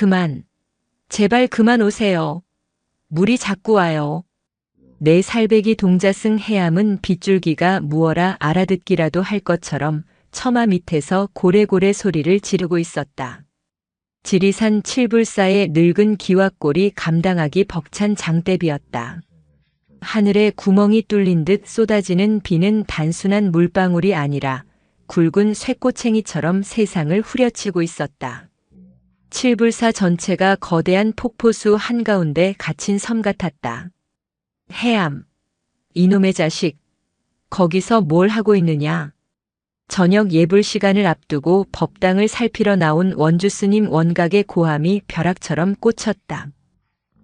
그만. 제발 그만 오세요. 물이 자꾸 와요. 내 살배기 동자승 해암은 빗줄기가 무어라 알아듣기라도 할 것처럼 처마 밑에서 고래고래 소리를 지르고 있었다. 지리산 칠불사의 늙은 기와골이 감당하기 벅찬 장대비였다. 하늘에 구멍이 뚫린 듯 쏟아지는 비는 단순한 물방울이 아니라 굵은 쇠꼬챙이처럼 세상을 후려치고 있었다. 칠불사 전체가 거대한 폭포수 한가운데 갇힌 섬 같았다. 해암. 이놈의 자식. 거기서 뭘 하고 있느냐. 저녁 예불 시간을 앞두고 법당을 살피러 나온 원주 스님 원각의 고함이 벼락처럼 꽂혔다.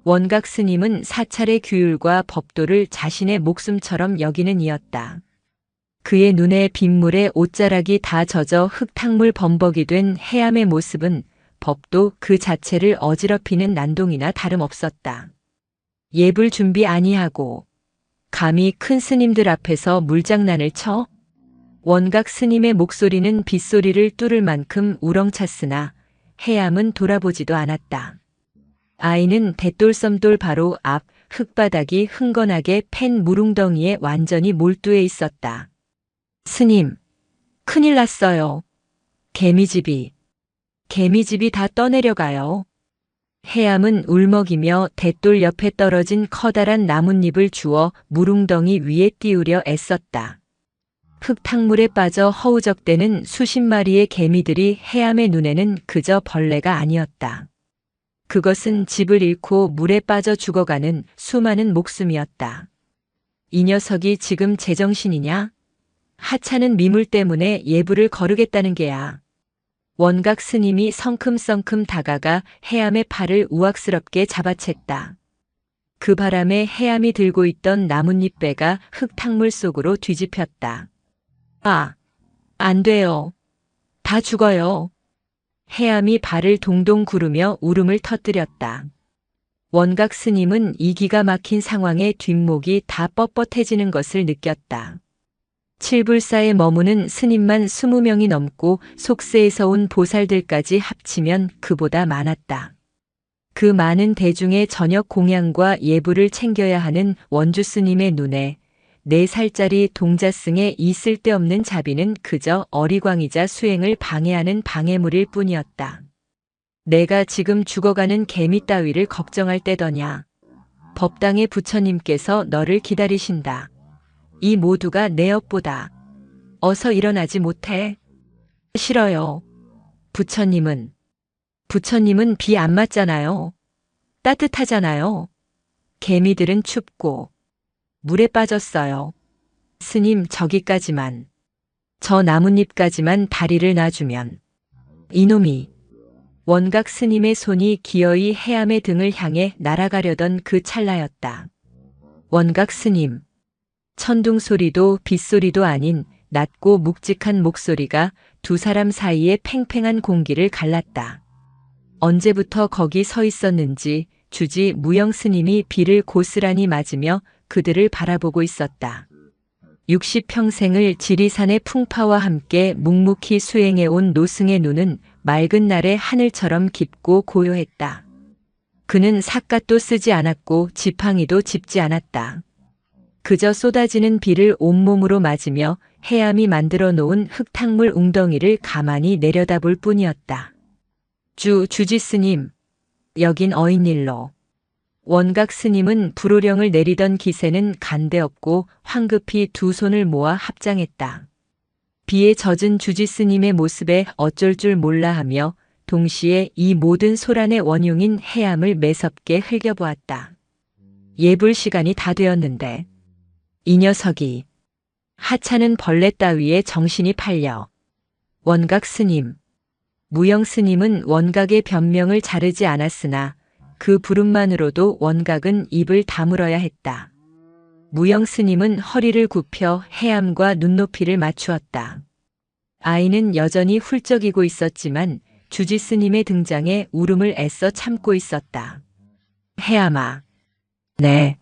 원각 스님은 사찰의 규율과 법도를 자신의 목숨처럼 여기는 이였다. 그의 눈에 빗물에 옷자락이 다 젖어 흙탕물 범벅이 된 해암의 모습은 법도 그 자체를 어지럽히는 난동이나 다름없었다. 예불 준비 아니하고 감히 큰 스님들 앞에서 물장난을 쳐? 원각 스님의 목소리는 빗소리를 뚫을 만큼 우렁찼으나 해암은 돌아보지도 않았다. 아이는 대돌섬돌 바로 앞 흙바닥이 흥건하게 팬 물웅덩이에 완전히 몰두해 있었다. 스님, 큰일 났어요. 개미집이 다 떠내려가요. 해암은 울먹이며 대돌 옆에 떨어진 커다란 나뭇잎을 주워 물웅덩이 위에 띄우려 애썼다. 흙탕물에 빠져 허우적대는 수십 마리의 개미들이 해암의 눈에는 그저 벌레가 아니었다. 그것은 집을 잃고 물에 빠져 죽어가는 수많은 목숨이었다. 이 녀석이 지금 제정신이냐? 하찮은 미물 때문에 예불을 거르겠다는 게야. 원각 스님이 성큼성큼 다가가 해암의 팔을 우악스럽게 잡아챘다. 그 바람에 해암이 들고 있던 나뭇잎배가 흙탕물 속으로 뒤집혔다. 아, 안 돼요. 다 죽어요. 해암이 발을 동동 구르며 울음을 터뜨렸다. 원각 스님은 이 기가 막힌 상황에 뒷목이 다 뻣뻣해지는 것을 느꼈다. 칠불사에 머무는 스님만 20명이 넘고 속세에서 온 보살들까지 합치면 그보다 많았다. 그 많은 대중의 저녁 공양과 예불을 챙겨야 하는 원주 스님의 눈에 4살짜리 동자승의 이 쓸데없는 자비는 그저 어리광이자 수행을 방해하는 방해물일 뿐이었다. 내가 지금 죽어가는 개미 따위를 걱정할 때더냐. 법당의 부처님께서 너를 기다리신다. 이 모두가 내 업보다. 어서 일어나지 못해. 싫어요. 부처님은 비 안 맞잖아요. 따뜻하잖아요. 개미들은 춥고 물에 빠졌어요. 스님 저기까지만. 저 나뭇잎까지만 다리를 놔주면. 이놈이. 원각 스님의 손이 기어이 해암의 등을 향해 날아가려던 그 찰나였다. 원각 스님. 천둥 소리도 빗소리도 아닌 낮고 묵직한 목소리가 두 사람 사이의 팽팽한 공기를 갈랐다. 언제부터 거기 서 있었는지 주지 무영 스님이 비를 고스란히 맞으며 그들을 바라보고 있었다. 60평생을 지리산의 풍파와 함께 묵묵히 수행해온 노승의 눈은 맑은 날의 하늘처럼 깊고 고요했다. 그는 삿갓도 쓰지 않았고 지팡이도 짚지 않았다. 그저 쏟아지는 비를 온몸으로 맞으며 해암이 만들어 놓은 흙탕물 웅덩이를 가만히 내려다볼 뿐이었다. 주지 스님, 여긴 어인일로. 원각 스님은 불호령을 내리던 기세는 간데없고 황급히 두 손을 모아 합장했다. 비에 젖은 주지 스님의 모습에 어쩔 줄 몰라 하며 동시에 이 모든 소란의 원흉인 해암을 매섭게 흘겨보았다. 예불 시간이 다 되었는데 이 녀석이 하찮은 벌레 따위에 정신이 팔려. 원각 스님, 무영 스님은 원각의 변명을 자르지 않았으나 그 부름만으로도 원각은 입을 다물어야 했다. 무영 스님은 허리를 굽혀 해암과 눈높이를 맞추었다. 아이는 여전히 훌쩍이고 있었지만 주지 스님의 등장에 울음을 애써 참고 있었다. 해암아. 네.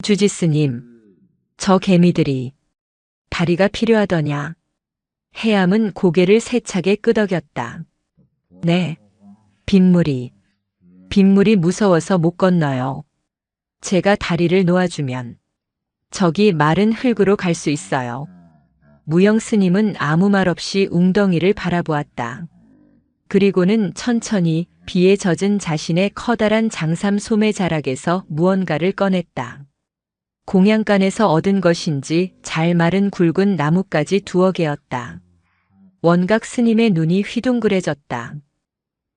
주지 스님. 저 개미들이 다리가 필요하더냐. 해암은 고개를 세차게 끄덕였다. 네. 빗물이 빗물이 무서워서 못 건너요. 제가 다리를 놓아주면 저기 마른 흙으로 갈 수 있어요. 무영 스님은 아무 말 없이 웅덩이를 바라보았다. 그리고는 천천히 비에 젖은 자신의 커다란 장삼 소매 자락에서 무언가를 꺼냈다. 공양간에서 얻은 것인지 잘 마른 굵은 나뭇가지 2개였다. 원각 스님의 눈이 휘둥그레졌다.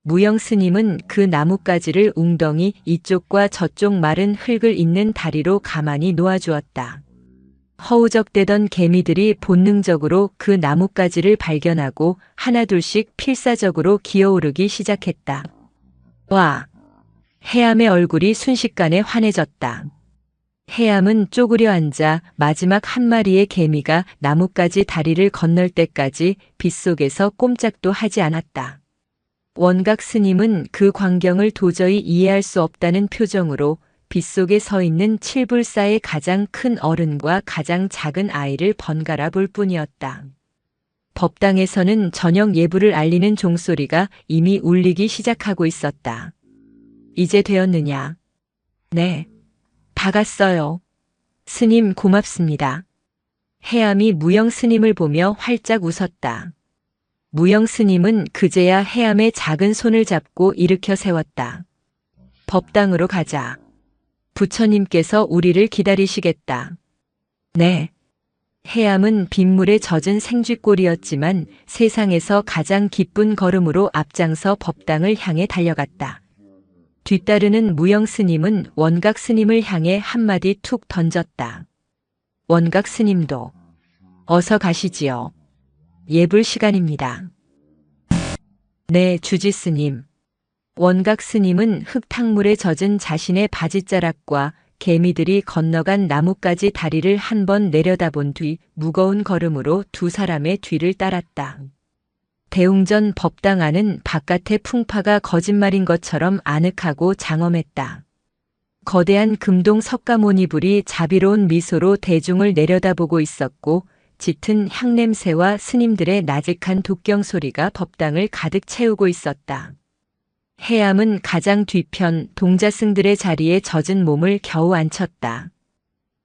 무영 스님은 그 나뭇가지를 웅덩이 이쪽과 저쪽 마른 흙을 잇는 다리로 가만히 놓아주었다. 허우적대던 개미들이 본능적으로 그 나뭇가지를 발견하고 하나둘씩 필사적으로 기어오르기 시작했다. 와! 해암의 얼굴이 순식간에 환해졌다. 해암은 쪼그려 앉아 마지막 한 마리의 개미가 나뭇가지 다리를 건널 때까지 빗속에서 꼼짝도 하지 않았다. 원각 스님은 그 광경을 도저히 이해할 수 없다는 표정으로 빗속에 서 있는 칠불사의 가장 큰 어른과 가장 작은 아이를 번갈아 볼 뿐이었다. 법당에서는 저녁 예불을 알리는 종소리가 이미 울리기 시작하고 있었다. 이제 되었느냐? 네. 다 갔어요. 스님 고맙습니다. 해암이 무영 스님을 보며 활짝 웃었다. 무영 스님은 그제야 해암의 작은 손을 잡고 일으켜 세웠다. 법당으로 가자. 부처님께서 우리를 기다리시겠다. 네. 해암은 빗물에 젖은 생쥐꼴이었지만 세상에서 가장 기쁜 걸음으로 앞장서 법당을 향해 달려갔다. 뒤따르는 무영 스님은 원각 스님을 향해 한마디 툭 던졌다. 원각 스님도 어서 가시지요. 예불 시간입니다. 네, 주지 스님. 원각 스님은 흙탕물에 젖은 자신의 바지자락과 개미들이 건너간 나뭇가지 다리를 한번 내려다본 뒤 무거운 걸음으로 2사람의 뒤를 따랐다. 대웅전 법당 안은 바깥의 풍파가 거짓말인 것처럼 아늑하고 장엄했다. 거대한 금동 석가모니불이 자비로운 미소로 대중을 내려다보고 있었고 짙은 향냄새와 스님들의 나직한 독경 소리가 법당을 가득 채우고 있었다. 해암은 가장 뒤편 동자승들의 자리에 젖은 몸을 겨우 앉혔다.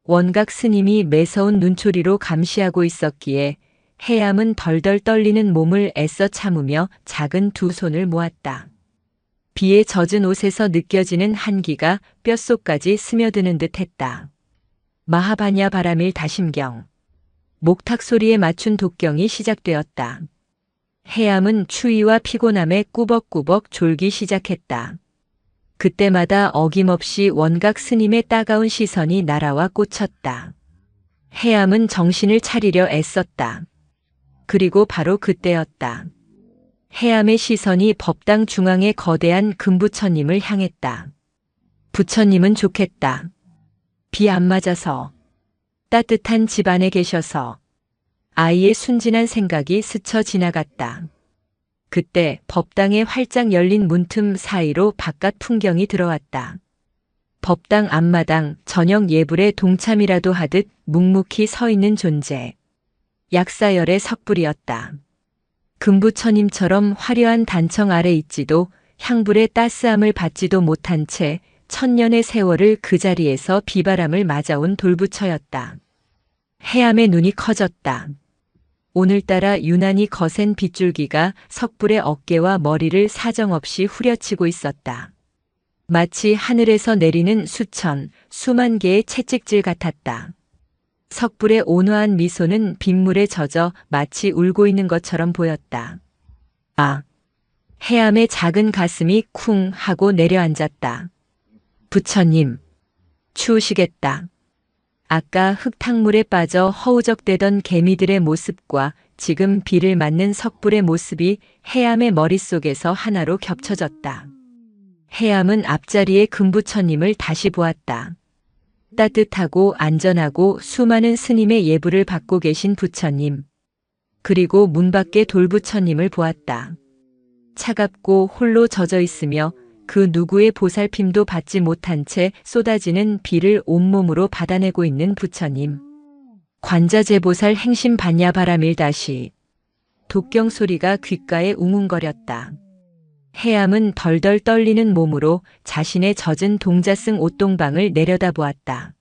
원각 스님이 매서운 눈초리로 감시하고 있었기에 해암은 덜덜 떨리는 몸을 애써 참으며 작은 2손을 모았다. 비에 젖은 옷에서 느껴지는 한기가 뼛속까지 스며드는 듯 했다. 마하바냐 바라밀 다심경. 목탁 소리에 맞춘 독경이 시작되었다. 해암은 추위와 피곤함에 꾸벅꾸벅 졸기 시작했다. 그때마다 어김없이 원각 스님의 따가운 시선이 날아와 꽂혔다. 해암은 정신을 차리려 애썼다. 그리고 바로 그때였다. 해암의 시선이 법당 중앙의 거대한 금부처님을 향했다. 부처님은 좋겠다. 비 안 맞아서. 따뜻한 집 안에 계셔서. 아이의 순진한 생각이 스쳐 지나갔다. 그때 법당에 활짝 열린 문틈 사이로 바깥 풍경이 들어왔다. 법당 앞마당 저녁 예불에 동참이라도 하듯 묵묵히 서 있는 존재. 약사열의 석불이었다. 금부처님처럼 화려한 단청 아래 있지도 향불의 따스함을 받지도 못한 채 천년의 세월을 그 자리에서 비바람을 맞아온 돌부처였다. 해암의 눈이 커졌다. 오늘따라 유난히 거센 빗줄기가 석불의 어깨와 머리를 사정없이 후려치고 있었다. 마치 하늘에서 내리는 수만 개의 채찍질 같았다. 석불의 온화한 미소는 빗물에 젖어 마치 울고 있는 것처럼 보였다. 아! 해암의 작은 가슴이 쿵 하고 내려앉았다. 부처님, 추우시겠다. 아까 흙탕물에 빠져 허우적대던 개미들의 모습과 지금 비를 맞는 석불의 모습이 해암의 머릿속에서 하나로 겹쳐졌다. 해암은 앞자리의 금부처님을 다시 보았다. 따뜻하고 안전하고 수많은 스님의 예불을 받고 계신 부처님. 그리고 문 밖의 돌부처님을 보았다. 차갑고 홀로 젖어 있으며 그 누구의 보살핌도 받지 못한 채 쏟아지는 비를 온몸으로 받아내고 있는 부처님. 관자재보살 행심 반야 바라밀 다시. 독경 소리가 귓가에 웅웅거렸다. 해암은 덜덜 떨리는 몸으로 자신의 젖은 동자승 옷동방을 내려다보았다.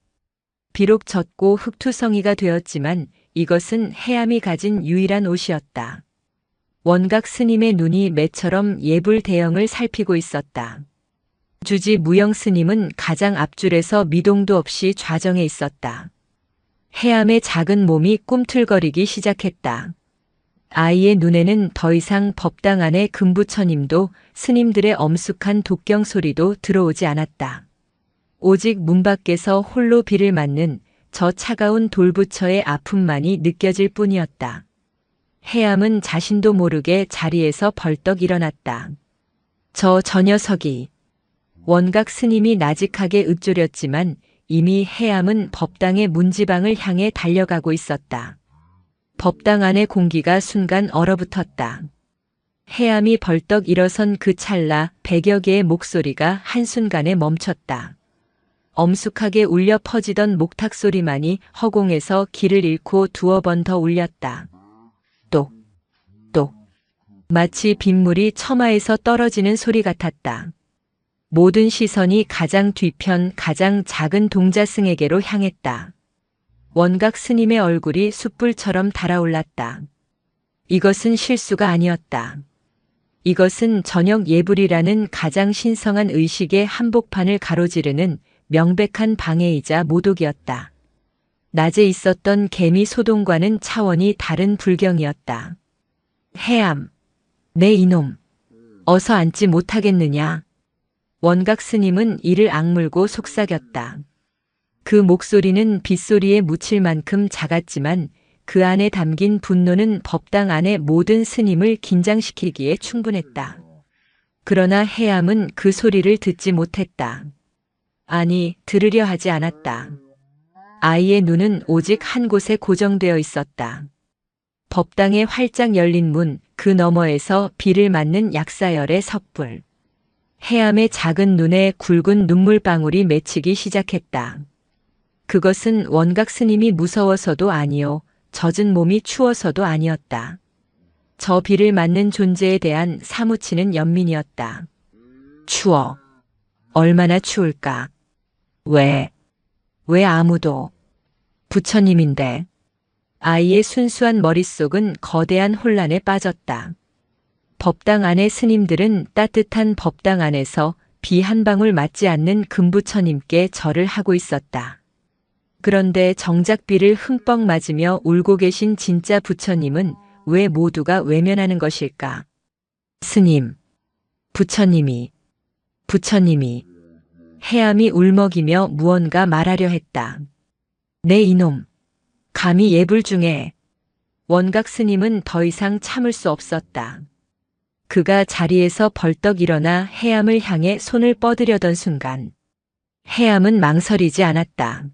비록 젖고 흙투성이가 되었지만 이것은 해암이 가진 유일한 옷이었다. 원각 스님의 눈이 매처럼 예불 대형을 살피고 있었다. 주지 무영 스님은 가장 앞줄에서 미동도 없이 좌정해 있었다. 해암의 작은 몸이 꿈틀거리기 시작했다. 아이의 눈에는 더 이상 법당 안의 금부처님도 스님들의 엄숙한 독경 소리도 들어오지 않았다. 오직 문 밖에서 홀로 비를 맞는 저 차가운 돌부처의 아픔만이 느껴질 뿐이었다. 해암은 자신도 모르게 자리에서 벌떡 일어났다. 저 녀석이. 원각 스님이 나직하게 읊조렸지만 이미 해암은 법당의 문지방을 향해 달려가고 있었다. 법당 안의 공기가 순간 얼어붙었다. 해암이 벌떡 일어선 그 찰나 100여 개의 목소리가 한순간에 멈췄다. 엄숙하게 울려 퍼지던 목탁 소리만이 허공에서 길을 잃고 두어 번 더 울렸다. 똑, 똑. 마치 빗물이 처마에서 떨어지는 소리 같았다. 모든 시선이 가장 뒤편 가장 작은 동자승에게로 향했다. 원각 스님의 얼굴이 숯불처럼 달아올랐다. 이것은 실수가 아니었다. 이것은 저녁 예불이라는 가장 신성한 의식의 한복판을 가로지르는 명백한 방해이자 모독이었다. 낮에 있었던 개미 소동과는 차원이 다른 불경이었다. 해암, 내 이놈, 어서 앉지 못하겠느냐. 원각 스님은 이를 악물고 속삭였다. 그 목소리는 빗소리에 묻힐 만큼 작았지만 그 안에 담긴 분노는 법당 안의 모든 스님을 긴장시키기에 충분했다. 그러나 해암은 그 소리를 듣지 못했다. 아니, 들으려 하지 않았다. 아이의 눈은 오직 한 곳에 고정되어 있었다. 법당의 활짝 열린 문, 그 너머에서 비를 맞는 약사열의 섣불. 해암의 작은 눈에 굵은 눈물방울이 맺히기 시작했다. 그것은 원각 스님이 무서워서도 아니요, 젖은 몸이 추워서도 아니었다. 저 비를 맞는 존재에 대한 사무치는 연민이었다. 추워. 얼마나 추울까? 왜 아무도. 부처님인데. 아이의 순수한 머릿속은 거대한 혼란에 빠졌다. 법당 안의 스님들은 따뜻한 법당 안에서 비 한 방울 맞지 않는 금부처님께 절을 하고 있었다. 그런데 정작 비를 흠뻑 맞으며 울고 계신 진짜 부처님은 왜 모두가 외면하는 것일까? 스님, 부처님이. 해암이 울먹이며 무언가 말하려 했다. 내 이놈, 감히 예불 중에. 원각 스님은 더 이상 참을 수 없었다. 그가 자리에서 벌떡 일어나 해암을 향해 손을 뻗으려던 순간 해암은 망설이지 않았다.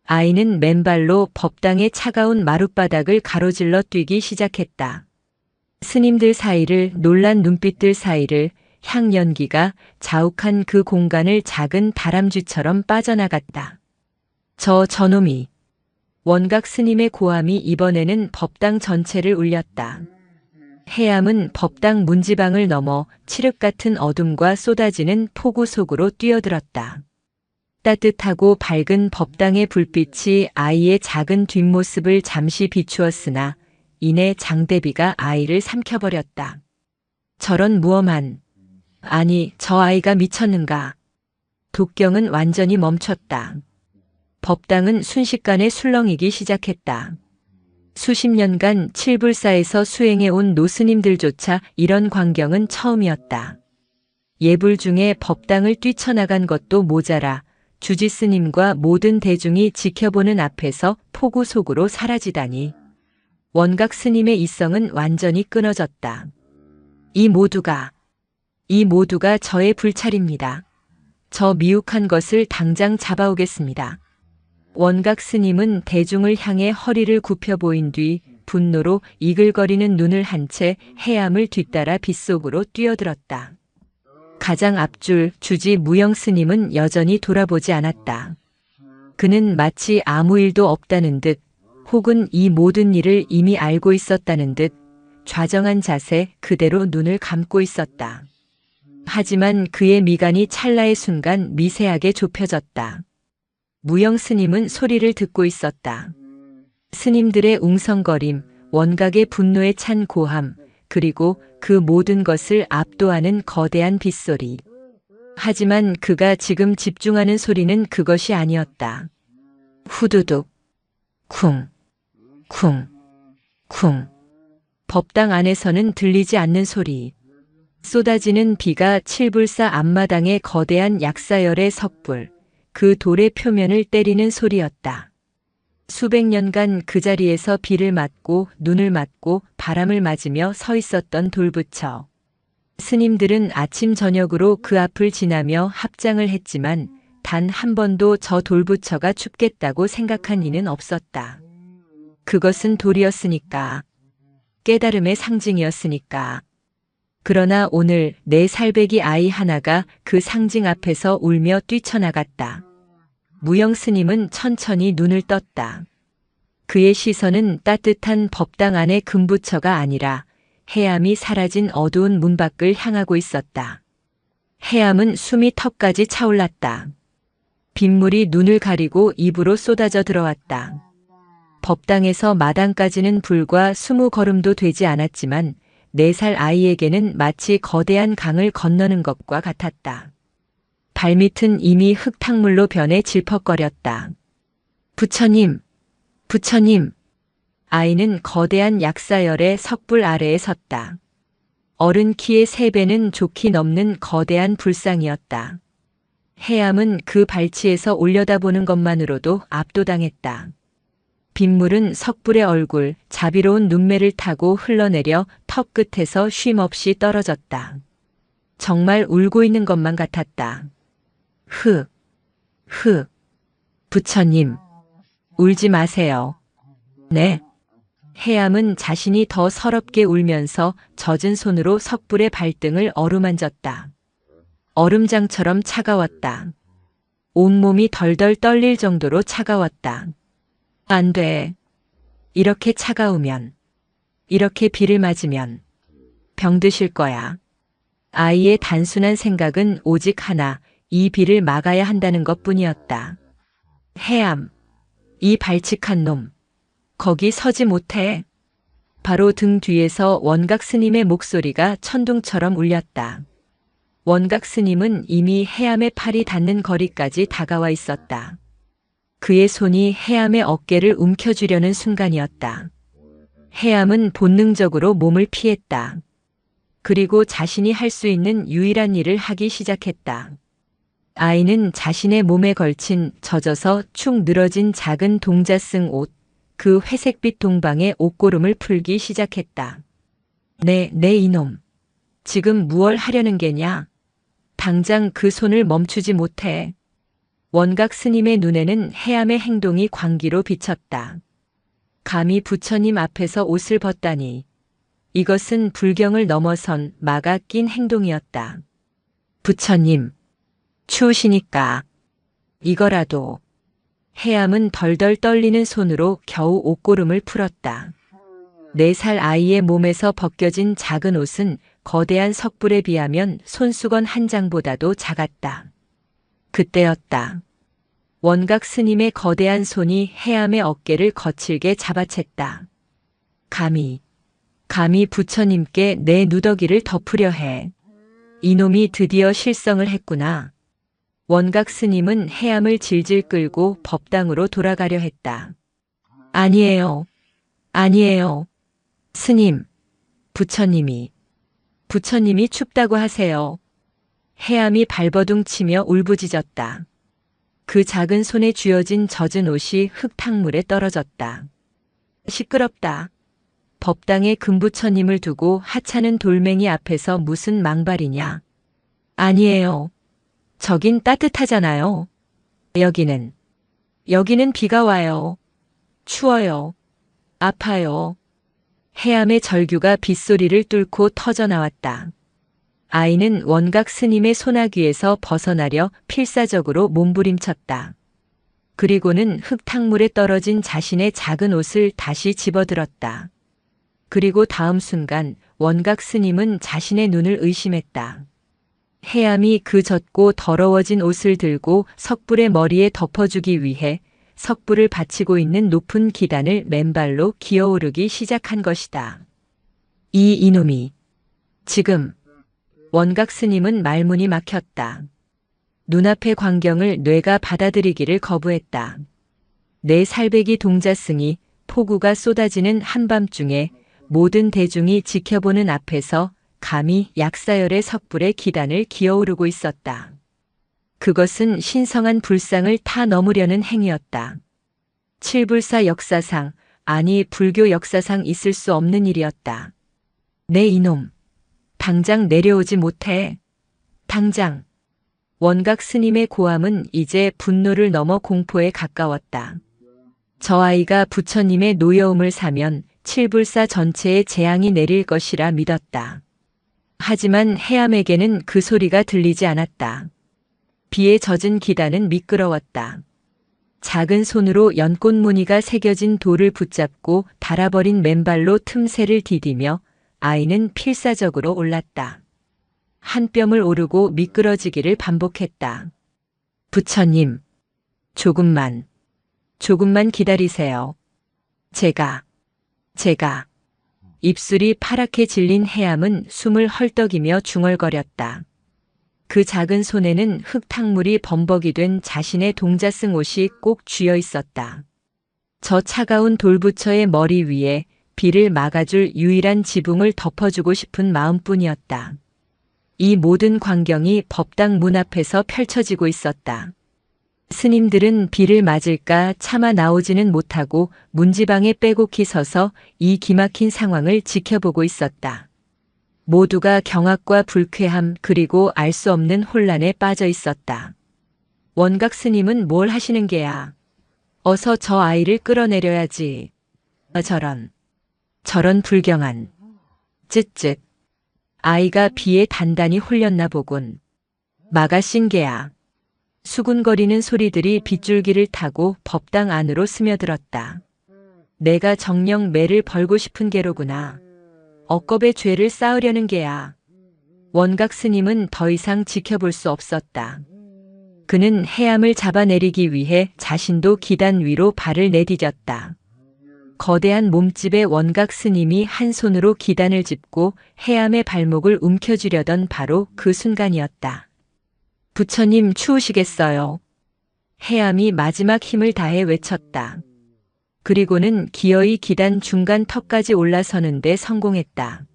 아이는 맨발로 법당의 차가운 마룻바닥을 가로질러 뛰기 시작했다. 스님들 사이를, 놀란 눈빛들 사이를, 향연기가 자욱한 그 공간을 작은 다람쥐처럼 빠져나갔다. 저놈이. 원각 스님의 고함이 이번에는 법당 전체를 울렸다. 해암은 법당 문지방을 넘어 칠흑 같은 어둠과 쏟아지는 폭우 속으로 뛰어들었다. 따뜻하고 밝은 법당의 불빛이 아이의 작은 뒷모습을 잠시 비추었으나 이내 장대비가 아이를 삼켜버렸다. 저런 무엄한. 아니, 저 아이가 미쳤는가. 독경은 완전히 멈췄다. 법당은 순식간에 술렁이기 시작했다. 수십 년간 칠불사에서 수행해온 노스님들조차 이런 광경은 처음이었다. 예불 중에 법당을 뛰쳐나간 것도 모자라 주지스님과 모든 대중이 지켜보는 앞에서 폭우 속으로 사라지다니. 원각 스님의 이성은 완전히 끊어졌다. 이 모두가 저의 불찰입니다. 저 미혹한 것을 당장 잡아오겠습니다. 원각 스님은 대중을 향해 허리를 굽혀 보인 뒤 분노로 이글거리는 눈을 한 채 해암을 뒤따라 빗속으로 뛰어들었다. 가장 앞줄 주지 무영 스님은 여전히 돌아보지 않았다. 그는 마치 아무 일도 없다는 듯 혹은 이 모든 일을 이미 알고 있었다는 듯 좌정한 자세 그대로 눈을 감고 있었다. 하지만 그의 미간이 찰나의 순간 미세하게 좁혀졌다. 무영 스님은 소리를 듣고 있었다. 스님들의 웅성거림, 원각의 분노에 찬 고함, 그리고 그 모든 것을 압도하는 거대한 빗소리. 하지만 그가 지금 집중하는 소리는 그것이 아니었다. 후두둑, 쿵, 쿵, 쿵. 법당 안에서는 들리지 않는 소리. 쏟아지는 비가 칠불사 앞마당의 거대한 약사열의 석불, 그 돌의 표면을 때리는 소리였다. 수백 년간 그 자리에서 비를 맞고 눈을 맞고 바람을 맞으며 서 있었던 돌부처. 스님들은 아침 저녁으로 그 앞을 지나며 합장을 했지만 단 한 번도 저 돌부처가 춥겠다고 생각한 이는 없었다. 그것은 돌이었으니까. 깨달음의 상징이었으니까. 그러나 오늘 4살배기 아이 하나가 그 상징 앞에서 울며 뛰쳐나갔다. 무영 스님은 천천히 눈을 떴다. 그의 시선은 따뜻한 법당 안의 금부처가 아니라 해암이 사라진 어두운 문 밖을 향하고 있었다. 해암은 숨이 턱까지 차올랐다. 빗물이 눈을 가리고 입으로 쏟아져 들어왔다. 법당에서 마당까지는 불과 20걸음도 되지 않았지만 4살 아이에게는 마치 거대한 강을 건너는 것과 같았다. 발밑은 이미 흙탕물로 변해 질퍽거렸다. 부처님, 부처님. 아이는 거대한 약사열의 석불 아래에 섰다. 어른 키의 3배는 좋게 넘는 거대한 불상이었다. 해암은 그 발치에서 올려다보는 것만으로도 압도당했다. 빗물은 석불의 얼굴, 자비로운 눈매를 타고 흘러내려 턱 끝에서 쉼없이 떨어졌다. 정말 울고 있는 것만 같았다. 부처님, 울지 마세요. 네. 해암은 자신이 더 서럽게 울면서 젖은 손으로 석불의 발등을 어루만졌다. 얼음장처럼 차가웠다. 온몸이 덜덜 떨릴 정도로 차가웠다. 안 돼. 이렇게 차가우면, 이렇게 비를 맞으면 병드실 거야. 아이의 단순한 생각은 오직 하나, 이 비를 막아야 한다는 것뿐이었다. 해암, 이 발칙한 놈, 거기 서지 못해. 바로 등 뒤에서 원각 스님의 목소리가 천둥처럼 울렸다. 원각 스님은 이미 해암의 팔이 닿는 거리까지 다가와 있었다. 그의 손이 해암의 어깨를 움켜쥐려는 순간이었다. 해암은 본능적으로 몸을 피했다. 그리고 자신이 할 수 있는 유일한 일을 하기 시작했다. 아이는 자신의 몸에 걸친 젖어서 축 늘어진 작은 동자승 옷, 그 회색빛 동방의 옷고름을 풀기 시작했다. 내 이놈. 지금 무얼 하려는 게냐? 당장 그 손을 멈추지 못해. 원각 스님의 눈에는 해암의 행동이 광기로 비쳤다. 감히 부처님 앞에서 옷을 벗다니. 이것은 불경을 넘어선 마가 낀 행동이었다. 부처님, 추우시니까 이거라도. 해암은 덜덜 떨리는 손으로 겨우 옷고름을 풀었다. 4살 아이의 몸에서 벗겨진 작은 옷은 거대한 석불에 비하면 손수건 한 장보다도 작았다. 그때였다. 원각 스님의 거대한 손이 해암의 어깨를 거칠게 잡아챘다. 감히 부처님께 내 누더기를 덮으려 해. 이놈이 드디어 실성을 했구나. 원각 스님은 해암을 질질 끌고 법당으로 돌아가려 했다. 아니에요. 스님, 부처님이 춥다고 하세요. 해암이 발버둥 치며 울부짖었다. 그 작은 손에 쥐어진 젖은 옷이 흙탕물에 떨어졌다. 시끄럽다. 법당에 금부처님을 두고 하찮은 돌멩이 앞에서 무슨 망발이냐. 아니에요. 저긴 따뜻하잖아요. 여기는 비가 와요. 추워요. 아파요. 해암의 절규가 빗소리를 뚫고 터져나왔다. 아이는 원각 스님의 소나귀에서 벗어나려 필사적으로 몸부림쳤다. 그리고는 흙탕물에 떨어진 자신의 작은 옷을 다시 집어들었다. 그리고 다음 순간 원각 스님은 자신의 눈을 의심했다. 해암이 그 젖고 더러워진 옷을 들고 석불의 머리에 덮어주기 위해 석불을 받치고 있는 높은 기단을 맨발로 기어오르기 시작한 것이다. 이 이놈이. 지금. 원각 스님은 말문이 막혔다. 눈앞의 광경을 뇌가 받아들이기를 거부했다. 내 살배기 동자승이 폭우가 쏟아지는 한밤중에 모든 대중이 지켜보는 앞에서 감히 약사열의 석불의 기단을 기어오르고 있었다. 그것은 신성한 불상을 타 넘으려는 행위였다. 칠불사 역사상, 아니 불교 역사상 있을 수 없는 일이었다. 내 이놈, 당장 내려오지 못해. 당장. 원각 스님의 고함은 이제 분노를 넘어 공포에 가까웠다. 저 아이가 부처님의 노여움을 사면 칠불사 전체에 재앙이 내릴 것이라 믿었다. 하지만 해암에게는 그 소리가 들리지 않았다. 비에 젖은 기단은 미끄러웠다. 작은 손으로 연꽃 무늬가 새겨진 돌을 붙잡고 닳아버린 맨발로 틈새를 디디며 아이는 필사적으로 올랐다. 한 뼘을 오르고 미끄러지기를 반복했다. 부처님, 조금만 기다리세요. 제가. 입술이 파랗게 질린 해암은 숨을 헐떡이며 중얼거렸다. 그 작은 손에는 흙탕물이 범벅이 된 자신의 동자승 옷이 꼭 쥐어 있었다. 저 차가운 돌부처의 머리 위에 비를 막아줄 유일한 지붕을 덮어주고 싶은 마음뿐이었다. 이 모든 광경이 법당 문 앞에서 펼쳐지고 있었다. 스님들은 비를 맞을까 차마 나오지는 못하고 문지방에 빼곡히 서서 이 기막힌 상황을 지켜보고 있었다. 모두가 경악과 불쾌함 그리고 알 수 없는 혼란에 빠져 있었다. 원각 스님은 뭘 하시는 게야? 어서 저 아이를 끌어내려야지. 저런 불경한. 쯧쯧. 아이가 비에 단단히 홀렸나 보군. 마가신 게야. 수군거리는 소리들이 빗줄기를 타고 법당 안으로 스며들었다. 내가 정녕 매를 벌고 싶은 게로구나. 억겁의 죄를 쌓으려는 게야. 원각 스님은 더 이상 지켜볼 수 없었다. 그는 해암을 잡아내리기 위해 자신도 기단 위로 발을 내디뎠다. 거대한 몸집의 원각 스님이 한 손으로 기단을 짚고 해암의 발목을 움켜쥐려던 바로 그 순간이었다. 부처님 추우시겠어요. 해암이 마지막 힘을 다해 외쳤다. 그리고는 기어이 기단 중간 턱까지 올라서는데 성공했다.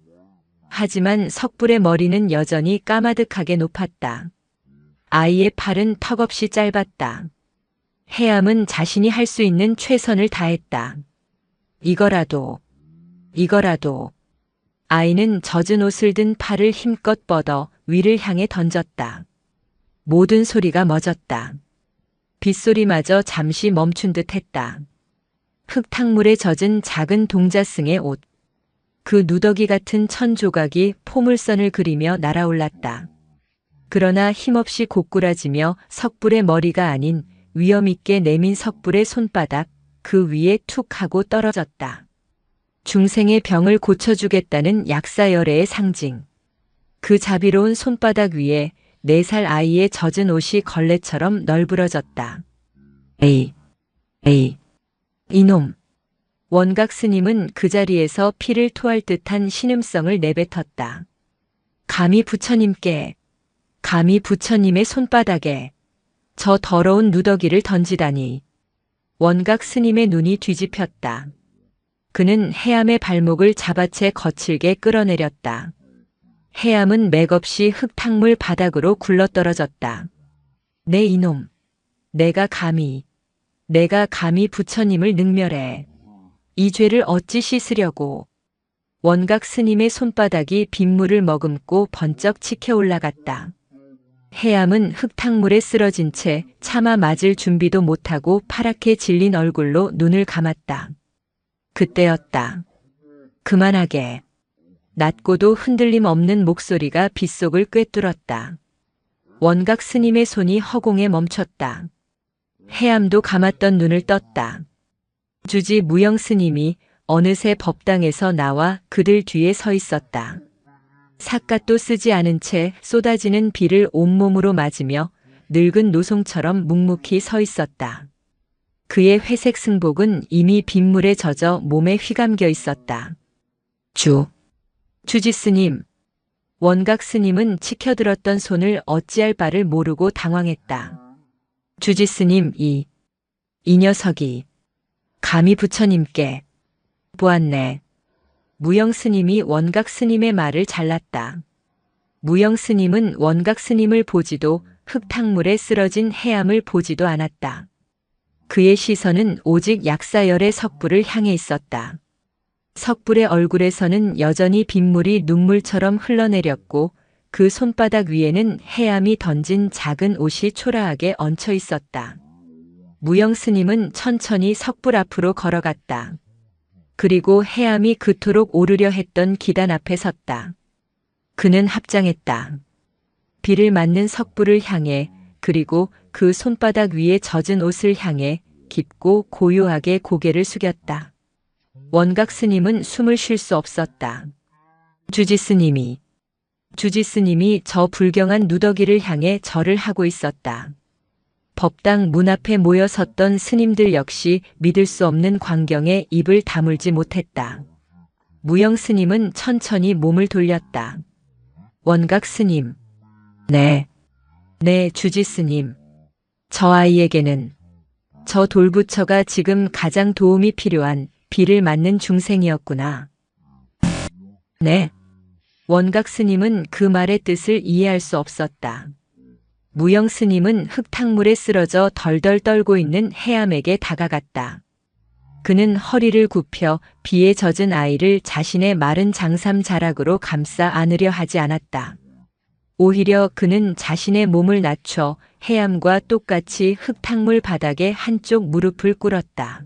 하지만 석불의 머리는 여전히 까마득하게 높았다. 아이의 팔은 턱없이 짧았다. 해암은 자신이 할 수 있는 최선을 다했다. 이거라도. 아이는 젖은 옷을 든 팔을 힘껏 뻗어 위를 향해 던졌다. 모든 소리가 멎었다. 빗소리마저 잠시 멈춘 듯 했다. 흙탕물에 젖은 작은 동자승의 옷. 그 누더기 같은 천 조각이 포물선을 그리며 날아올랐다. 그러나 힘없이 고꾸라지며 석불의 머리가 아닌 위엄있게 내민 석불의 손바닥 그 위에 툭 하고 떨어졌다. 중생의 병을 고쳐주겠다는 약사열애의 상징. 그 자비로운 손바닥 위에 4살 아이의 젖은 옷이 걸레처럼 널브러졌다. 에이. 이놈. 원각 스님은 그 자리에서 피를 토할 듯한 신음성을 내뱉었다. 감히 부처님의 손바닥에 저 더러운 누더기를 던지다니. 원각 스님의 눈이 뒤집혔다. 그는 해암의 발목을 잡아채 거칠게 끌어내렸다. 해암은 맥없이 흙탕물 바닥으로 굴러떨어졌다. 내 이놈. 내가 감히 부처님을 능멸해. 이 죄를 어찌 씻으려고. 원각 스님의 손바닥이 빗물을 머금고 번쩍 치켜 올라갔다. 해암은 흙탕물에 쓰러진 채 차마 맞을 준비도 못하고 파랗게 질린 얼굴로 눈을 감았다. 그때였다. 그만하게. 낮고도 흔들림 없는 목소리가 빗속을 꿰뚫었다. 원각 스님의 손이 허공에 멈췄다. 해암도 감았던 눈을 떴다. 주지 무영 스님이 어느새 법당에서 나와 그들 뒤에 서 있었다. 삿갓도 쓰지 않은 채 쏟아지는 비를 온몸으로 맞으며 늙은 노송처럼 묵묵히 서 있었다. 그의 회색 승복은 이미 빗물에 젖어 몸에 휘감겨 있었다. 주지스님. 원각 스님은 치켜들었던 손을 어찌할 바를 모르고 당황했다. 주지스님, 이 녀석이 감히 부처님께 보았네. 무영 스님이 원각 스님의 말을 잘랐다. 무영 스님은 원각 스님을 보지도 흙탕물에 쓰러진 해암을 보지도 않았다. 그의 시선은 오직 약사열의 석불을 향해 있었다. 석불의 얼굴에서는 여전히 빗물이 눈물처럼 흘러내렸고 그 손바닥 위에는 해암이 던진 작은 옷이 초라하게 얹혀 있었다. 무영 스님은 천천히 석불 앞으로 걸어갔다. 그리고 해암이 그토록 오르려 했던 기단 앞에 섰다. 그는 합장했다. 비를 맞는 석불을 향해, 그리고 그 손바닥 위에 젖은 옷을 향해 깊고 고요하게 고개를 숙였다. 원각 스님은 숨을 쉴 수 없었다. 주지스님이 저 불경한 누더기를 향해 절을 하고 있었다. 법당 문 앞에 모여 섰던 스님들 역시 믿을 수 없는 광경에 입을 다물지 못했다. 무영 스님은 천천히 몸을 돌렸다. 원각 스님. 네, 주지 스님. 저 아이에게는 저 돌부처가 지금 가장 도움이 필요한 비를 맞는 중생이었구나. 네. 원각 스님은 그 말의 뜻을 이해할 수 없었다. 무영 스님은 흙탕물에 쓰러져 덜덜 떨고 있는 해암에게 다가갔다. 그는 허리를 굽혀 비에 젖은 아이를 자신의 마른 장삼 자락으로 감싸 안으려 하지 않았다. 오히려 그는 자신의 몸을 낮춰 해암과 똑같이 흙탕물 바닥에 한쪽 무릎을 꿇었다.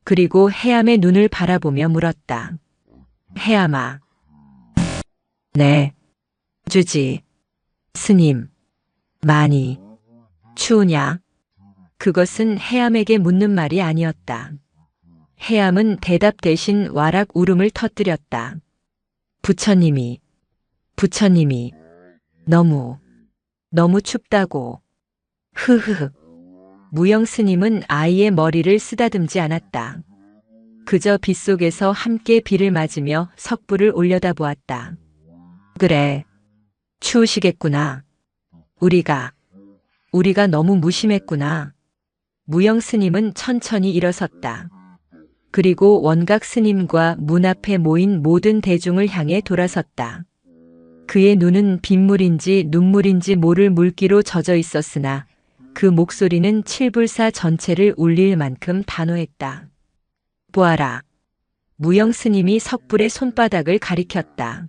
그리고 해암의 눈을 바라보며 물었다. 해암아. 네. 주지. 스님. 많이 추우냐? 그것은 해암에게 묻는 말이 아니었다. 해암은 대답 대신 와락 울음을 터뜨렸다. 부처님이 너무 춥다고. 흐흐흐. 무영 스님은 아이의 머리를 쓰다듬지 않았다. 그저 빗속에서 함께 비를 맞으며 석불을 올려다보았다. 그래. 추우시겠구나. 우리가 너무 무심했구나. 무영 스님은 천천히 일어섰다. 그리고 원각 스님과 문 앞에 모인 모든 대중을 향해 돌아섰다. 그의 눈은 빗물인지 눈물인지 모를 물기로 젖어 있었으나 그 목소리는 칠불사 전체를 울릴 만큼 단호했다. 보아라. 무영 스님이 석불의 손바닥을 가리켰다.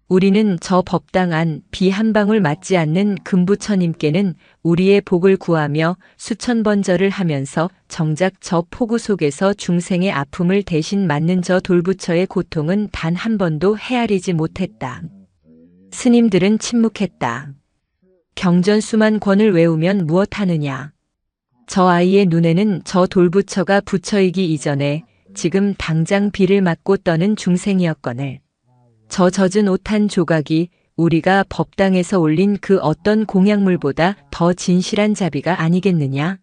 우리는 저 법당 안 비 한 방울 맞지 않는 금부처님께는 우리의 복을 구하며 수천 번 절을 하면서 정작 저 폭우 속에서 중생의 아픔을 대신 맞는 저 돌부처의 고통은 단 한 번도 헤아리지 못했다. 스님들은 침묵했다. 경전 수만 권을 외우면 무엇하느냐. 저 아이의 눈에는 저 돌부처가 부처이기 이전에 지금 당장 비를 맞고 떠는 중생이었거늘. 저 젖은 옷 한 조각이 우리가 법당에서 올린 그 어떤 공약물보다 더 진실한 자비가 아니겠느냐?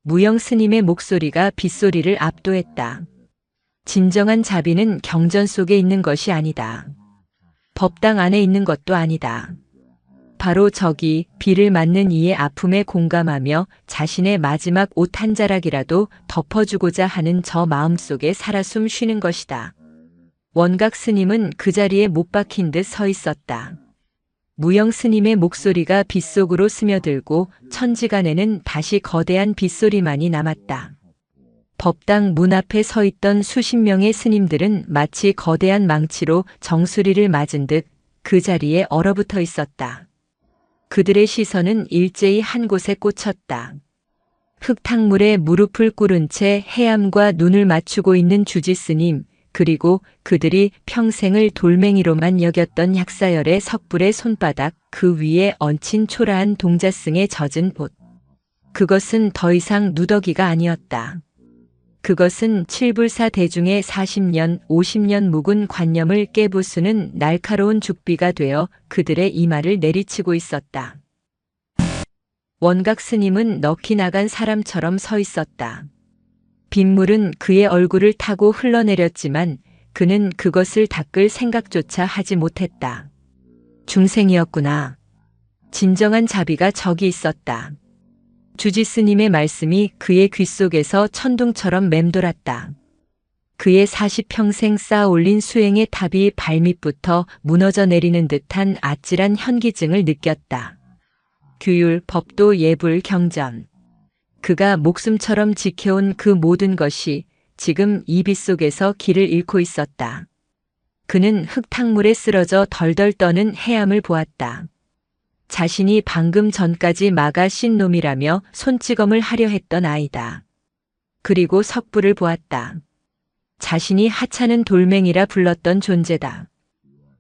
무영 스님의 목소리가 빗소리를 압도했다. 진정한 자비는 경전 속에 있는 것이 아니다. 법당 안에 있는 것도 아니다. 바로 저기 비를 맞는 이의 아픔에 공감하며 자신의 마지막 옷 한 자락이라도 덮어주고자 하는 저 마음 속에 살아 숨 쉬는 것이다. 원각 스님은 그 자리에 못 박힌 듯 서 있었다. 무영 스님의 목소리가 빗속으로 스며들고 천지간에는 다시 거대한 빗소리만이 남았다. 법당 문 앞에 서 있던 수십 명의 스님들은 마치 거대한 망치로 정수리를 맞은 듯 그 자리에 얼어붙어 있었다. 그들의 시선은 일제히 한 곳에 꽂혔다. 흙탕물에 무릎을 꿇은 채 해암과 눈을 맞추고 있는 주지 스님, 그리고 그들이 평생을 돌멩이로만 여겼던 약사열의 석불의 손바닥 그 위에 얹힌 초라한 동자승에 젖은 옷. 그것은 더 이상 누더기가 아니었다. 그것은 칠불사 대중의 40년, 50년 묵은 관념을 깨부수는 날카로운 죽비가 되어 그들의 이마를 내리치고 있었다. 원각 스님은 넋이 나간 사람처럼 서 있었다. 빗물은 그의 얼굴을 타고 흘러내렸지만 그는 그것을 닦을 생각조차 하지 못했다. 중생이었구나. 진정한 자비가 저기 있었다. 주지 스님의 말씀이 그의 귓속에서 천둥처럼 맴돌았다. 그의 40평생 쌓아 올린 수행의 탑이 발밑부터 무너져 내리는 듯한 아찔한 현기증을 느꼈다. 규율, 법도, 예불, 경전. 그가 목숨처럼 지켜온 그 모든 것이 지금 이 빗속에서 길을 잃고 있었다. 그는 흙탕물에 쓰러져 덜덜 떠는 해암을 보았다. 자신이 방금 전까지 마가 씬 놈이라며 손찌검을 하려 했던 아이다. 그리고 석불을 보았다. 자신이 하찮은 돌멩이라 불렀던 존재다.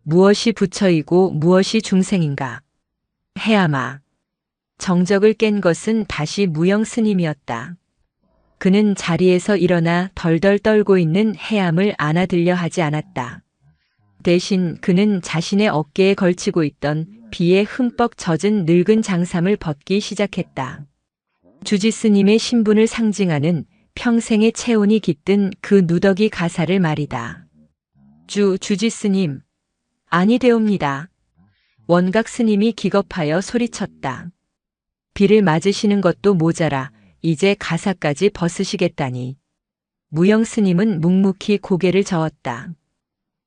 무엇이 부처이고 무엇이 중생인가. 해암아. 정적을 깬 것은 다시 무영 스님이었다. 그는 자리에서 일어나 덜덜 떨고 있는 해암을 안아들려 하지 않았다. 대신 그는 자신의 어깨에 걸치고 있던 비에 흠뻑 젖은 늙은 장삼을 벗기 시작했다. 주지 스님의 신분을 상징하는 평생의 체온이 깃든 그 누더기 가사를 말이다. 주지 스님. 아니 되옵니다. 원각 스님이 기겁하여 소리쳤다. 비를 맞으시는 것도 모자라 이제 가사까지 벗으시겠다니. 무영 스님은 묵묵히 고개를 저었다.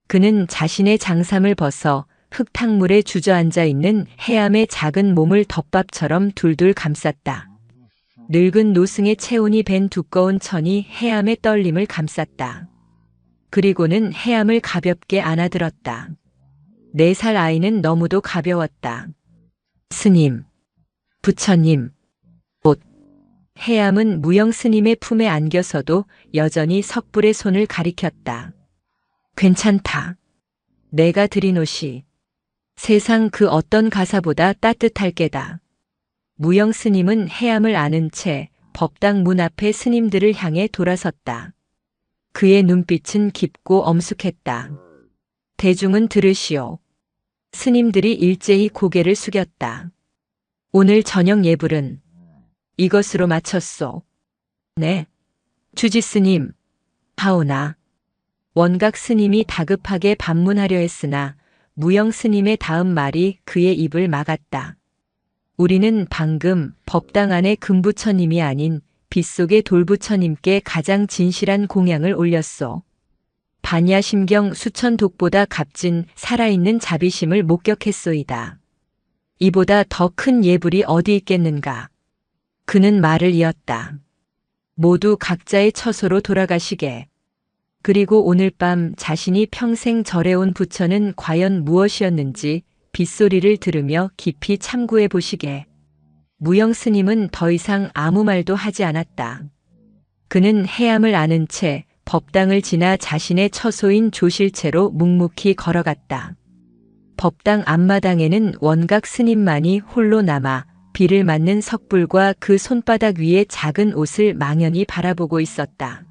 그는 자신의 장삼을 벗어 흙탕물에 주저앉아 있는 해암의 작은 몸을 덮밥처럼 둘둘 감쌌다. 늙은 노승의 체온이 밴 두꺼운 천이 해암의 떨림을 감쌌다. 그리고는 해암을 가볍게 안아들었다. 4살 아이는 너무도 가벼웠다. 스님, 부처님, 옷. 해암은 무영 스님의 품에 안겨서도 여전히 석불의 손을 가리켰다. 괜찮다. 내가 드린 옷이 세상 그 어떤 가사보다 따뜻할 게다. 무영 스님은 해암을 안은 채 법당 문 앞에 스님들을 향해 돌아섰다. 그의 눈빛은 깊고 엄숙했다. 대중은 들으시오. 스님들이 일제히 고개를 숙였다. 오늘 저녁 예불은 이것으로 마쳤소. 네. 주지 스님. 하오나. 원각 스님이 다급하게 반문하려 했으나 무영 스님의 다음 말이 그의 입을 막았다. 우리는 방금 법당 안의 금부처님이 아닌 빗속의 돌부처님께 가장 진실한 공양을 올렸소. 반야심경 수천 독보다 값진 살아있는 자비심을 목격했소이다. 이보다 더 큰 예불이 어디 있겠는가. 그는 말을 이었다. 모두 각자의 처소로 돌아가시게. 그리고 오늘 밤 자신이 평생 절해온 부처는 과연 무엇이었는지 빗소리를 들으며 깊이 참고해 보시게. 무영 스님은 더 이상 아무 말도 하지 않았다. 그는 해암을 안은 채 법당을 지나 자신의 처소인 조실체로 묵묵히 걸어갔다. 법당 앞마당에는 원각 스님만이 홀로 남아 비를 맞는 석불과 그 손바닥 위에 작은 옷을 망연히 바라보고 있었다.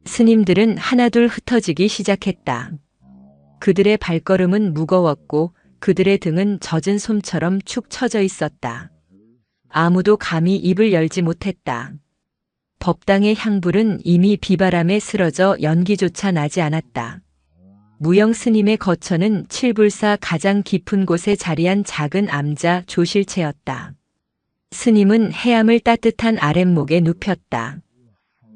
스님들은 하나둘 흩어지기 시작했다. 그들의 발걸음은 무거웠고 그들의 등은 젖은 솜처럼 축 처져 있었다. 아무도 감히 입을 열지 못했다. 법당의 향불은 이미 비바람에 쓰러져 연기조차 나지 않았다. 무영 스님의 거처는 칠불사 가장 깊은 곳에 자리한 작은 암자 조실체였다. 스님은 해암을 따뜻한 아랫목에 눕혔다.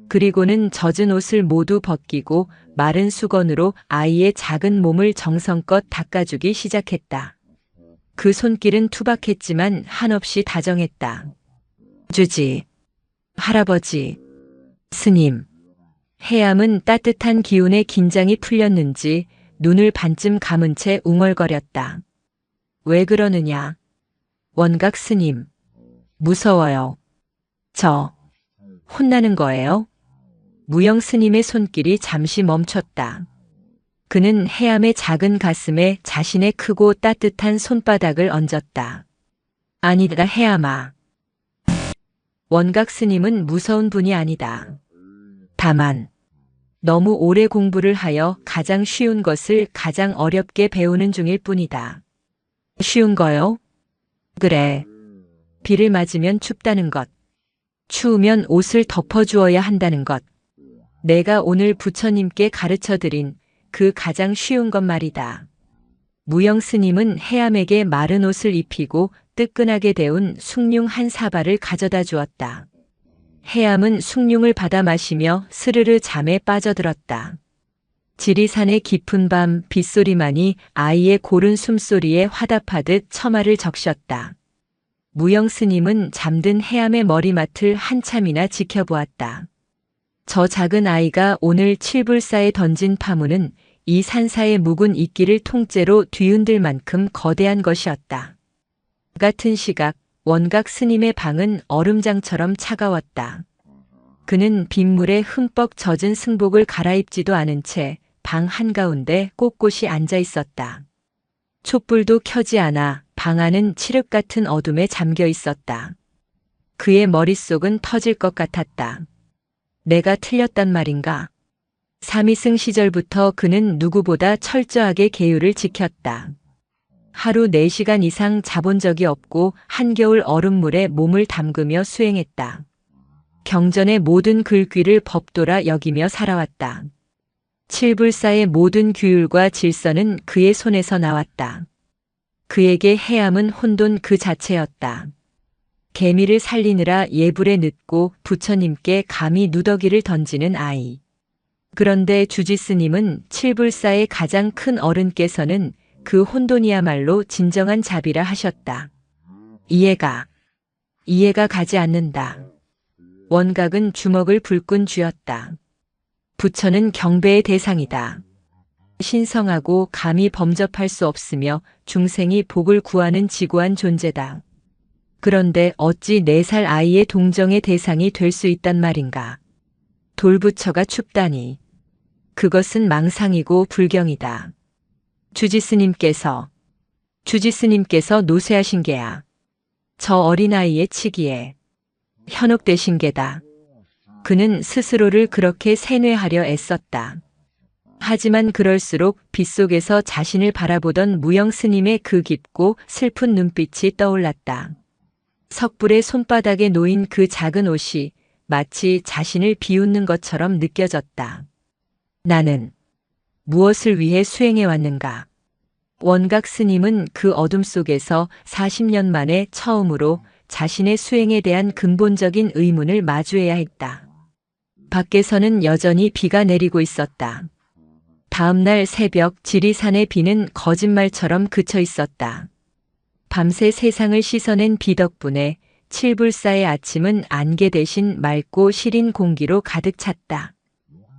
그리고는 젖은 옷을 모두 벗기고 마른 수건으로 아이의 작은 몸을 정성껏 닦아주기 시작했다. 그 손길은 투박했지만 한없이 다정했다. 주지, 할아버지, 스님. 해암은 따뜻한 기운에 긴장이 풀렸는지 눈을 반쯤 감은 채 웅얼거렸다. 왜 그러느냐? 원각 스님. 무서워요. 혼나는 거예요? 무영 스님의 손길이 잠시 멈췄다. 그는 해암의 작은 가슴에 자신의 크고 따뜻한 손바닥을 얹었다. 아니다, 해암아. 원각 스님은 무서운 분이 아니다. 다만 너무 오래 공부를 하여 가장 쉬운 것을 가장 어렵게 배우는 중일 뿐이다. 쉬운 거요? 그래. 비를 맞으면 춥다는 것. 추우면 옷을 덮어주어야 한다는 것. 내가 오늘 부처님께 가르쳐 드린 그 가장 쉬운 것 말이다. 무영 스님은 해암에게 마른 옷을 입히고 뜨끈하게 데운 숭늉 한 사발을 가져다 주었다. 해암은 숭늉을 받아 마시며 스르르 잠에 빠져들었다. 지리산의 깊은 밤 빗소리만이 아이의 고른 숨소리에 화답하듯 처마를 적셨다. 무영 스님은 잠든 해암의 머리맡을 한참이나 지켜보았다. 저 작은 아이가 오늘 칠불사에 던진 파문은 이 산사의 묵은 이끼를 통째로 뒤흔들 만큼 거대한 것이었다. 같은 시각 원각 스님의 방은 얼음장처럼 차가웠다. 그는 빗물에 흠뻑 젖은 승복을 갈아입지도 않은 채 방 한가운데 꼿꼿이 앉아 있었다. 촛불도 켜지 않아 방 안은 칠흑 같은 어둠에 잠겨 있었다. 그의 머릿속은 터질 것 같았다. 내가 틀렸단 말인가? 사미승 시절부터 그는 누구보다 철저하게 계율을 지켰다. 하루 4시간 이상 자본 적이 없고 한겨울 얼음물에 몸을 담그며 수행했다. 경전의 모든 글귀를 법도라 여기며 살아왔다. 칠불사의 모든 규율과 질서는 그의 손에서 나왔다. 그에게 해암은 혼돈 그 자체였다. 개미를 살리느라 예불에 늦고 부처님께 감히 누더기를 던지는 아이. 그런데 주지스님은 칠불사의 가장 큰 어른께서는 그 혼돈이야말로 진정한 자비라 하셨다. 이해가 가지 않는다. 원각은 주먹을 불끈 쥐었다. 부처는 경배의 대상이다. 신성하고 감히 범접할 수 없으며 중생이 복을 구하는 지고한 존재다. 그런데 어찌 4살 아이의 동정의 대상이 될 수 있단 말인가. 돌부처가 춥다니. 그것은 망상이고 불경이다. 주지스님께서 노쇠하신 게야. 저 어린아이의 치기에 현혹되신 게다. 그는 스스로를 그렇게 세뇌하려 애썼다. 하지만 그럴수록 빗속에서 자신을 바라보던 무영 스님의 그 깊고 슬픈 눈빛이 떠올랐다. 석불의 손바닥에 놓인 그 작은 옷이 마치 자신을 비웃는 것처럼 느껴졌다. 나는 무엇을 위해 수행해 왔는가? 원각 스님은 그 어둠 속에서 40년 만에 처음으로 자신의 수행에 대한 근본적인 의문을 마주해야 했다. 밖에서는 여전히 비가 내리고 있었다. 다음 날 새벽 지리산의 비는 거짓말처럼 그쳐 있었다. 밤새 세상을 씻어낸 비 덕분에 칠불사의 아침은 안개 대신 맑고 시린 공기로 가득 찼다.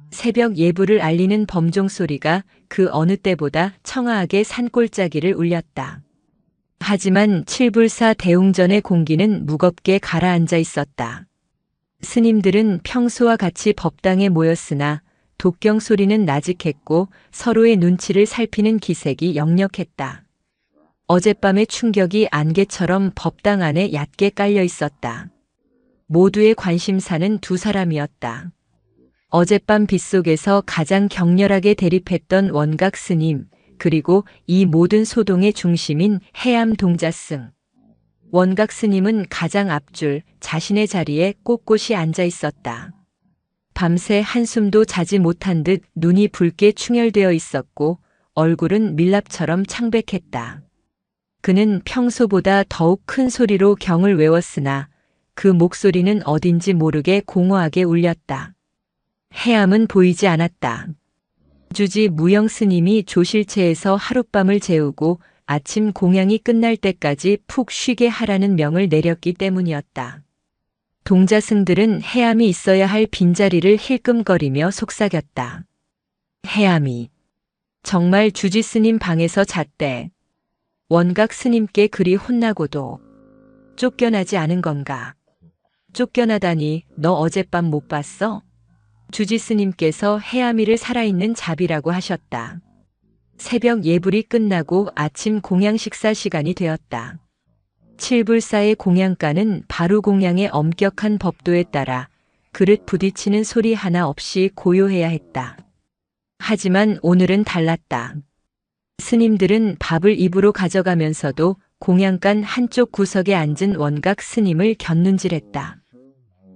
새벽 예불을 알리는 범종 소리가 그 어느 때보다 청아하게 산골짜기를 울렸다. 하지만 칠불사 대웅전의 공기는 무겁게 가라앉아 있었다. 스님들은 평소와 같이 법당에 모였으나 독경 소리는 나직했고 서로의 눈치를 살피는 기색이 역력했다. 어젯밤의 충격이 안개처럼 법당 안에 얕게 깔려 있었다. 모두의 관심사는 2사람이었다. 어젯밤 빗속에서 가장 격렬하게 대립했던 원각 스님, 그리고 이 모든 소동의 중심인 해암 동자승. 원각 스님은 가장 앞줄 자신의 자리에 꼿꼿이 앉아 있었다. 밤새 한숨도 자지 못한 듯 눈이 붉게 충혈되어 있었고 얼굴은 밀랍처럼 창백했다. 그는 평소보다 더욱 큰 소리로 경을 외웠으나 그 목소리는 어딘지 모르게 공허하게 울렸다. 해암은 보이지 않았다. 주지 무영 스님이 조실체에서 하룻밤을 재우고 아침 공양이 끝날 때까지 푹 쉬게 하라는 명을 내렸기 때문이었다. 동자승들은 해암이 있어야 할 빈자리를 힐끔거리며 속삭였다. 해암이 정말 주지 스님 방에서 잤대. 원각 스님께 그리 혼나고도 쫓겨나지 않은 건가? 쫓겨나다니 너 어젯밤 못 봤어? 주지 스님께서 해암이를 살아있는 자비라고 하셨다. 새벽 예불이 끝나고 아침 공양 식사 시간이 되었다. 칠불사의 공양가는 바로 공양의 엄격한 법도에 따라 그릇 부딪히는 소리 하나 없이 고요해야 했다. 하지만 오늘은 달랐다. 스님들은 밥을 입으로 가져가면서도 공양간 한쪽 구석에 앉은 원각 스님을 곁눈질했다.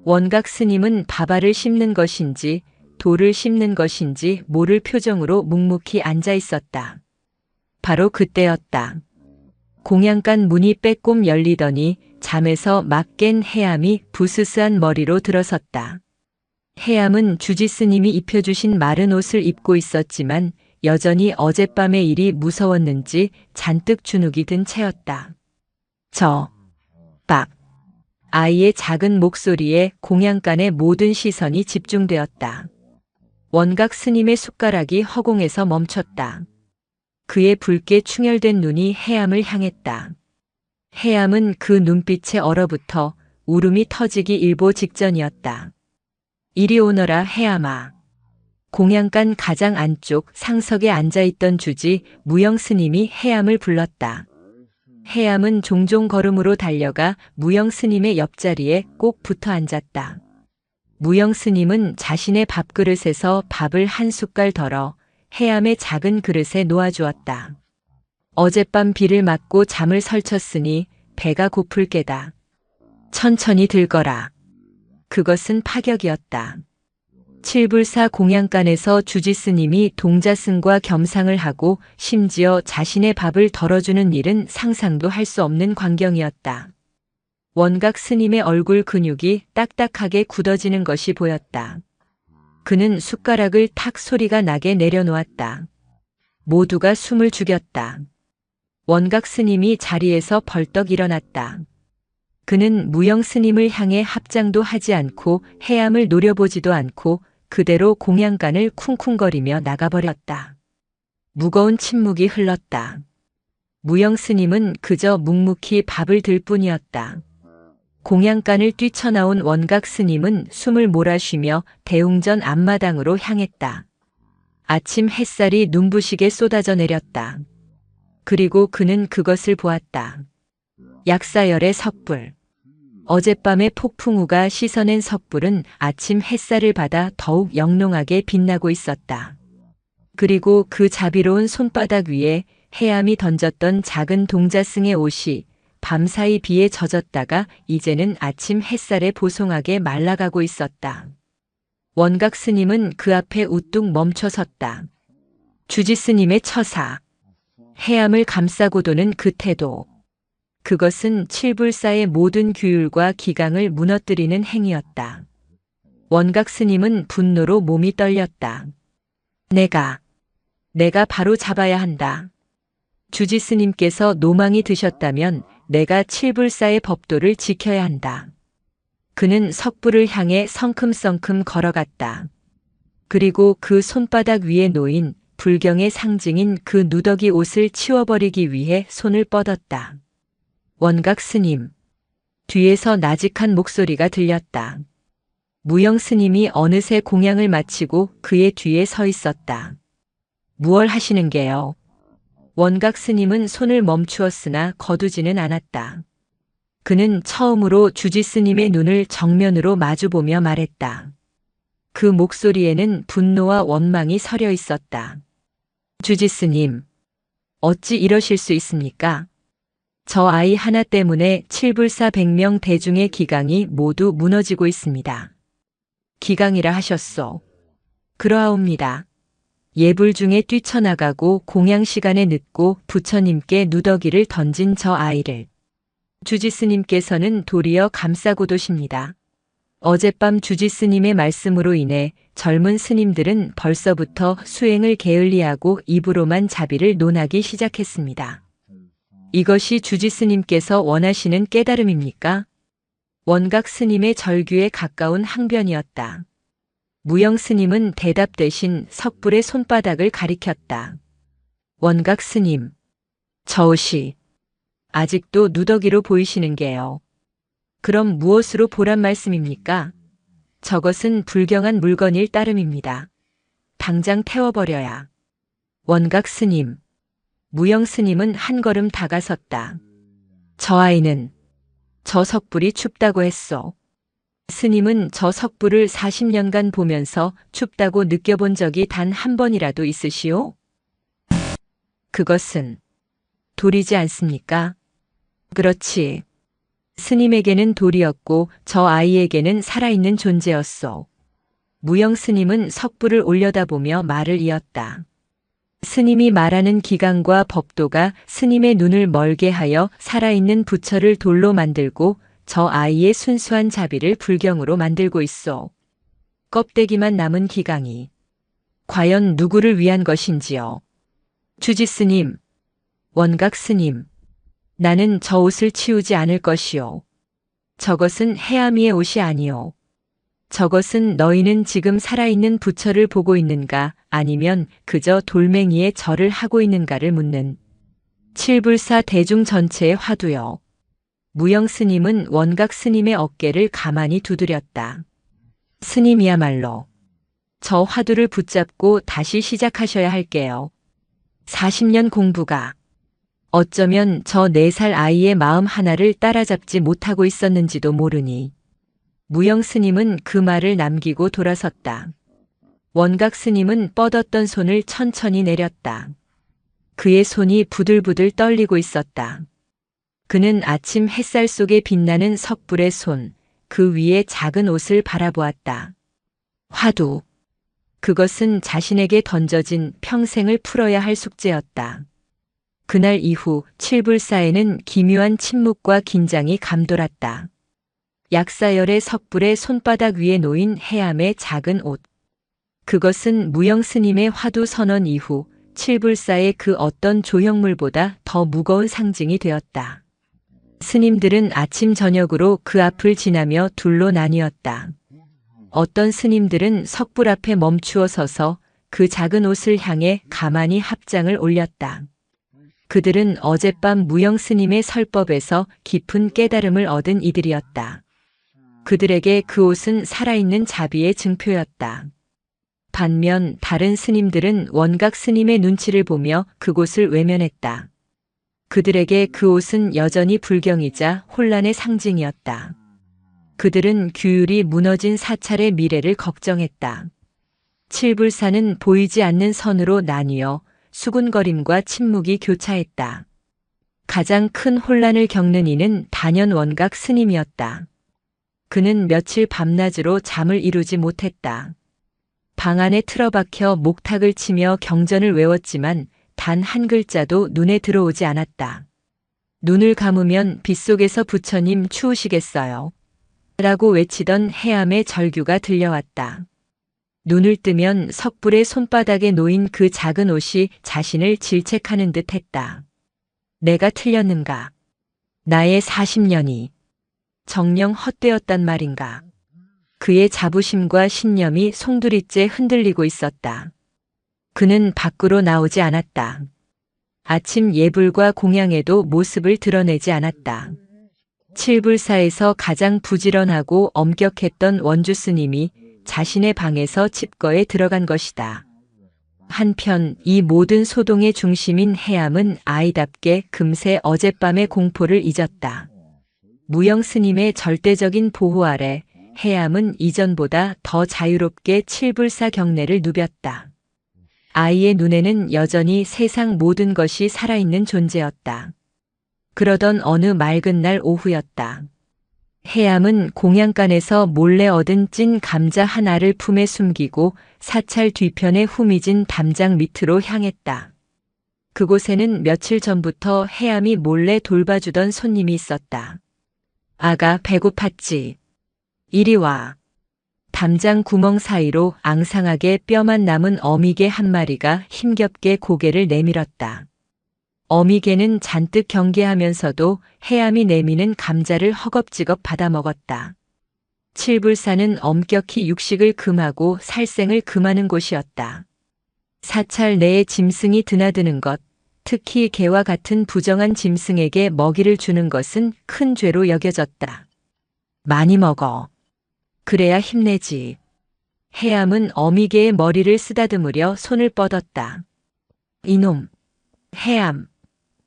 원각 스님은 밥알을 씹는 것인지 돌을 씹는 것인지 모를 표정으로 묵묵히 앉아 있었다. 바로 그때였다. 공양간 문이 빼꼼 열리더니 잠에서 막 깬 해암이 부스스한 머리로 들어섰다. 해암은 주지 스님이 입혀주신 마른 옷을 입고 있었지만 여전히 어젯밤의 일이 무서웠는지 잔뜩 주눅이 든 채였다. 박. 아이의 작은 목소리에 공양간의 모든 시선이 집중되었다. 원각 스님의 숟가락이 허공에서 멈췄다. 그의 붉게 충혈된 눈이 해암을 향했다. 해암은 그 눈빛에 얼어붙어 울음이 터지기 일보 직전이었다. 이리 오너라 해암아. 공양간 가장 안쪽 상석에 앉아있던 주지 무영 스님이 해암을 불렀다. 해암은 종종 걸음으로 달려가 무영 스님의 옆자리에 꼭 붙어 앉았다. 무영 스님은 자신의 밥그릇에서 밥을 한 숟갈 덜어 해암의 작은 그릇에 놓아주었다. 어젯밤 비를 맞고 잠을 설쳤으니 배가 고플 게다. 천천히 들거라. 그것은 파격이었다. 칠불사 공양간에서 주지 스님이 동자승과 겸상을 하고 심지어 자신의 밥을 덜어주는 일은 상상도 할 수 없는 광경이었다. 원각 스님의 얼굴 근육이 딱딱하게 굳어지는 것이 보였다. 그는 숟가락을 탁 소리가 나게 내려놓았다. 모두가 숨을 죽였다. 원각 스님이 자리에서 벌떡 일어났다. 그는 무영 스님을 향해 합장도 하지 않고 해암을 노려보지도 않고 그대로 공양간을 쿵쿵거리며 나가버렸다. 무거운 침묵이 흘렀다. 무영 스님은 그저 묵묵히 밥을 들 뿐이었다. 공양간을 뛰쳐나온 원각 스님은 숨을 몰아쉬며 대웅전 앞마당으로 향했다. 아침 햇살이 눈부시게 쏟아져 내렸다. 그리고 그는 그것을 보았다. 약사열의 섣불. 어젯밤의 폭풍우가 씻어낸 섣불은 아침 햇살을 받아 더욱 영롱하게 빛나고 있었다. 그리고 그 자비로운 손바닥 위에 해암이 던졌던 작은 동자승의 옷이 밤사이 비에 젖었다가 이제는 아침 햇살에 보송하게 말라가고 있었다. 원각 스님은 그 앞에 우뚝 멈춰 섰다. 주지 스님의 처사. 해암을 감싸고 도는 그 태도. 그것은 칠불사의 모든 규율과 기강을 무너뜨리는 행위였다. 원각 스님은 분노로 몸이 떨렸다. 내가 바로 잡아야 한다. 주지 스님께서 노망이 드셨다면 내가 칠불사의 법도를 지켜야 한다. 그는 석불을 향해 성큼성큼 걸어갔다. 그리고 그 손바닥 위에 놓인 불경의 상징인 그 누더기 옷을 치워버리기 위해 손을 뻗었다. 원각 스님. 뒤에서 나직한 목소리가 들렸다. 무영 스님이 어느새 공양을 마치고 그의 뒤에 서 있었다. 무얼 하시는 게요? 원각 스님은 손을 멈추었으나 거두지는 않았다. 그는 처음으로 주지 스님의 눈을 정면으로 마주보며 말했다. 그 목소리에는 분노와 원망이 서려 있었다. 주지 스님, 어찌 이러실 수 있습니까? 저 아이 하나 때문에 칠불사 100명 대중의 기강이 모두 무너지고 있습니다. 기강이라 하셨소. 그러하옵니다. 예불 중에 뛰쳐나가고 공양 시간에 늦고 부처님께 누더기를 던진 저 아이를 주지 스님께서는 도리어 감싸고 도십니다. 어젯밤 주지 스님의 말씀으로 인해 젊은 스님들은 벌써부터 수행을 게을리하고 입으로만 자비를 논하기 시작했습니다. 이것이 주지 스님께서 원하시는 깨달음입니까? 원각 스님의 절규에 가까운 항변이었다. 무영 스님은 대답 대신 석불의 손바닥을 가리켰다. 원각 스님, 저 옷이 아직도 누더기로 보이시는 게요. 그럼 무엇으로 보란 말씀입니까? 저것은 불경한 물건일 따름입니다. 당장 태워버려야. 원각 스님. 무영 스님은 한 걸음 다가섰다. 저 아이는 저 석불이 춥다고 했소. 스님은 저 석불을 40년간 보면서 춥다고 느껴본 적이 단 한 번이라도 있으시오? 그것은 돌이지 않습니까? 그렇지. 스님에게는 돌이었고 저 아이에게는 살아있는 존재였소. 무영 스님은 석불을 올려다보며 말을 이었다. 스님이 말하는 기강과 법도가 스님의 눈을 멀게 하여 살아있는 부처를 돌로 만들고 저 아이의 순수한 자비를 불경으로 만들고 있소. 껍데기만 남은 기강이 과연 누구를 위한 것인지요? 주지 스님, 원각 스님, 나는 저 옷을 치우지 않을 것이요. 저것은 해아미의 옷이 아니요. 저것은 너희는 지금 살아있는 부처를 보고 있는가 아니면 그저 돌멩이에 절을 하고 있는가를 묻는 칠불사 대중 전체의 화두요. 무영 스님은 원각 스님의 어깨를 가만히 두드렸다. 스님이야말로 저 화두를 붙잡고 다시 시작하셔야 할게요. 40년 공부가 어쩌면 저 4살 아이의 마음 하나를 따라잡지 못하고 있었는지도 모르니. 무영 스님은 그 말을 남기고 돌아섰다. 원각 스님은 뻗었던 손을 천천히 내렸다. 그의 손이 부들부들 떨리고 있었다. 그는 아침 햇살 속에 빛나는 석불의 손, 그 위에 작은 옷을 바라보았다. 화두. 그것은 자신에게 던져진 평생을 풀어야 할 숙제였다. 그날 이후 칠불사에는 기묘한 침묵과 긴장이 감돌았다. 약사열의 석불의 손바닥 위에 놓인 해암의 작은 옷. 그것은 무영 스님의 화두 선언 이후 칠불사의 그 어떤 조형물보다 더 무거운 상징이 되었다. 스님들은 아침 저녁으로 그 앞을 지나며 둘로 나뉘었다. 어떤 스님들은 석불 앞에 멈추어 서서 그 작은 옷을 향해 가만히 합장을 올렸다. 그들은 어젯밤 무영 스님의 설법에서 깊은 깨달음을 얻은 이들이었다. 그들에게 그 옷은 살아있는 자비의 증표였다. 반면 다른 스님들은 원각 스님의 눈치를 보며 그곳을 외면했다. 그들에게 그 옷은 여전히 불경이자 혼란의 상징이었다. 그들은 규율이 무너진 사찰의 미래를 걱정했다. 칠불사는 보이지 않는 선으로 나뉘어 수군거림과 침묵이 교차했다. 가장 큰 혼란을 겪는 이는 단연 원각 스님이었다. 그는 며칠 밤낮으로 잠을 이루지 못했다. 방 안에 틀어박혀 목탁을 치며 경전을 외웠지만 단 한 글자도 눈에 들어오지 않았다. 눈을 감으면 빗속에서 부처님 추우시겠어요. 라고 외치던 해암의 절규가 들려왔다. 눈을 뜨면 석불의 손바닥에 놓인 그 작은 옷이 자신을 질책하는 듯 했다. 내가 틀렸는가? 나의 40년이 정녕 헛되었단 말인가? 그의 자부심과 신념이 송두리째 흔들리고 있었다. 그는 밖으로 나오지 않았다. 아침 예불과 공양에도 모습을 드러내지 않았다. 칠불사에서 가장 부지런하고 엄격했던 원주 스님이 자신의 방에서 칩거에 들어간 것이다. 한편 이 모든 소동의 중심인 해암은 아이답게 금세 어젯밤의 공포를 잊었다. 무영 스님의 절대적인 보호 아래 해암은 이전보다 더 자유롭게 칠불사 경내를 누볐다. 아이의 눈에는 여전히 세상 모든 것이 살아있는 존재였다. 그러던 어느 맑은 날 오후였다. 해암은 공양간에서 몰래 얻은 찐 감자 하나를 품에 숨기고 사찰 뒤편에 후미진 담장 밑으로 향했다. 그곳에는 며칠 전부터 해암이 몰래 돌봐주던 손님이 있었다. 아가 배고팠지. 이리 와. 담장 구멍 사이로 앙상하게 뼈만 남은 어미개 한 마리가 힘겹게 고개를 내밀었다. 어미개는 잔뜩 경계하면서도 해암이 내미는 감자를 허겁지겁 받아먹었다. 칠불사는 엄격히 육식을 금하고 살생을 금하는 곳이었다. 사찰 내에 짐승이 드나드는 것, 특히 개와 같은 부정한 짐승에게 먹이를 주는 것은 큰 죄로 여겨졌다. 많이 먹어. 그래야 힘내지. 해암은 어미개의 머리를 쓰다듬으려 손을 뻗었다. 이놈. 해암.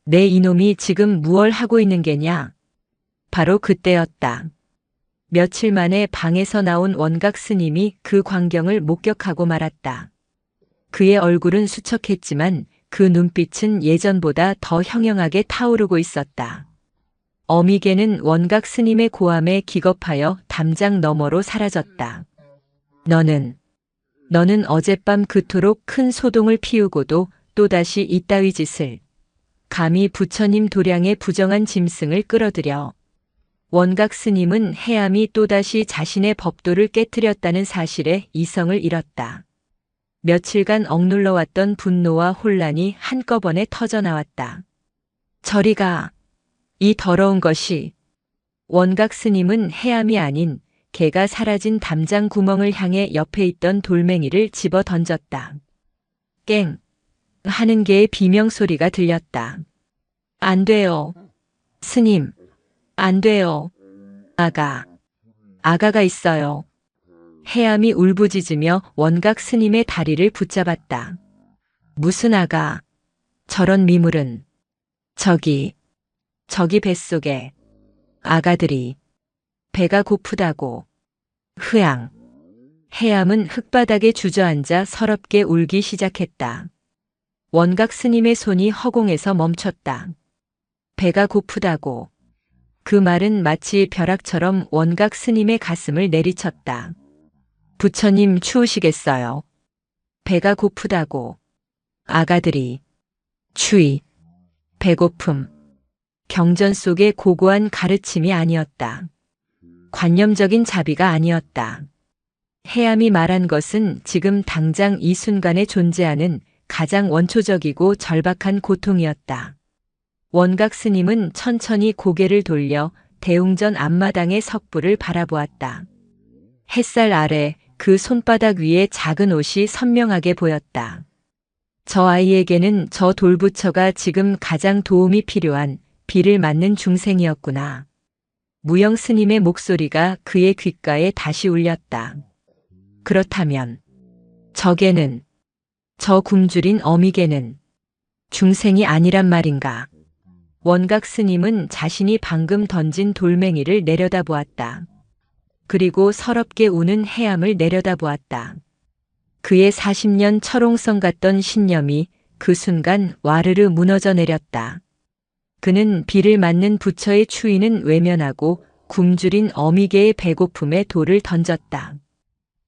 내 이놈이 지금 무얼 하고 있는 게냐? 바로 그때였다. 며칠 만에 방에서 나온 원각 스님이 그 광경을 목격하고 말았다. 그의 얼굴은 수척했지만 그 눈빛은 예전보다 더 형형하게 타오르고 있었다. 어미개는 원각 스님의 고함에 기겁하여 담장 너머로 사라졌다. 너는 어젯밤 그토록 큰 소동을 피우고도 또다시 이따위 짓을, 감히 부처님 도량의 부정한 짐승을 끌어들여. 원각 스님은 해암이 또다시 자신의 법도를 깨뜨렸다는 사실에 이성을 잃었다. 며칠간 억눌러왔던 분노와 혼란이 한꺼번에 터져나왔다. 저리 가. 이 더러운 것이. 원각 스님은 해암이 아닌 개가 사라진 담장 구멍을 향해 옆에 있던 돌멩이를 집어 던졌다. 깽 하는 개의 비명소리가 들렸다. 안 돼요. 스님, 안 돼요. 아가가 있어요. 해암이 울부짖으며 원각 스님의 다리를 붙잡았다. 무슨 아가? 저런 미물은. 저기 뱃속에 아가들이. 배가 고프다고. 흐앙. 해암은 흙바닥에 주저앉아 서럽게 울기 시작했다. 원각 스님의 손이 허공에서 멈췄다. 배가 고프다고. 그 말은 마치 벼락처럼 원각 스님의 가슴을 내리쳤다. 부처님 추우시겠어요. 배가 고프다고. 아가들이. 추위. 배고픔. 경전 속의 고고한 가르침이 아니었다. 관념적인 자비가 아니었다. 해암이 말한 것은 지금 당장 이 순간에 존재하는 가장 원초적이고 절박한 고통이었다. 원각 스님은 천천히 고개를 돌려 대웅전 앞마당의 석불을 바라보았다. 햇살 아래 그 손바닥 위에 작은 옷이 선명하게 보였다. 저 아이에게는 저 돌부처가 지금 가장 도움이 필요한 비를 맞는 중생이었구나. 무영 스님의 목소리가 그의 귓가에 다시 울렸다. 그렇다면 저 개는, 저 굶주린 어미개는 중생이 아니란 말인가? 원각 스님은 자신이 방금 던진 돌멩이를 내려다보았다. 그리고 서럽게 우는 해암을 내려다보았다. 그의 40년 철옹성 같던 신념이 그 순간 와르르 무너져 내렸다. 그는 비를 맞는 부처의 추위는 외면하고 굶주린 어미개의 배고픔에 돌을 던졌다.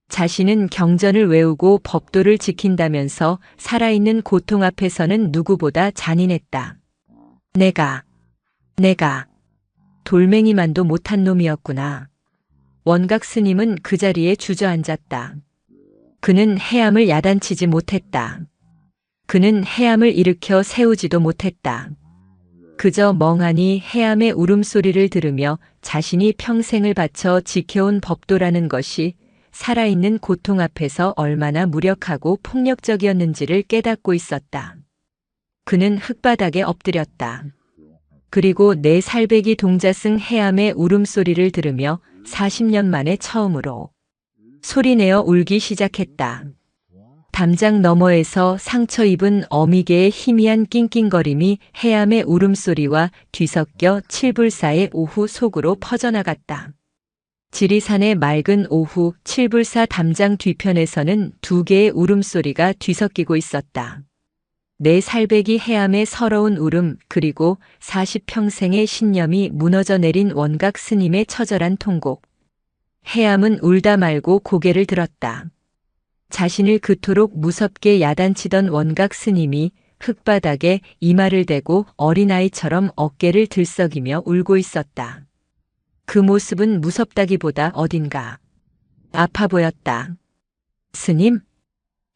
자신은 경전을 외우고 법도를 지킨다면서 살아있는 고통 앞에서는 누구보다 잔인했다. 내가 돌멩이만도 못한 놈이었구나. 원각 스님은 그 자리에 주저앉았다. 그는 해암을 야단치지 못했다. 그는 해암을 일으켜 세우지도 못했다. 그저 멍하니 해암의 울음소리를 들으며 자신이 평생을 바쳐 지켜온 법도라는 것이 살아있는 고통 앞에서 얼마나 무력하고 폭력적이었는지를 깨닫고 있었다. 그는 흙바닥에 엎드렸다. 그리고 내 살배기 동자승 해암의 울음소리를 들으며 40년 만에 처음으로 소리내어 울기 시작했다. 담장 너머에서 상처 입은 어미개의 희미한 낑낑거림이 해암의 울음소리와 뒤섞여 칠불사의 오후 속으로 퍼져나갔다. 지리산의 맑은 오후 칠불사 담장 뒤편에서는 두 개의 울음소리가 뒤섞이고 있었다. 내 살배기 해암의 서러운 울음, 그리고 40평생의 신념이 무너져 내린 원각 스님의 처절한 통곡. 해암은 울다 말고 고개를 들었다. 자신을 그토록 무섭게 야단치던 원각 스님이 흙바닥에 이마를 대고 어린아이처럼 어깨를 들썩이며 울고 있었다. 그 모습은 무섭다기보다 어딘가 아파 보였다. 스님?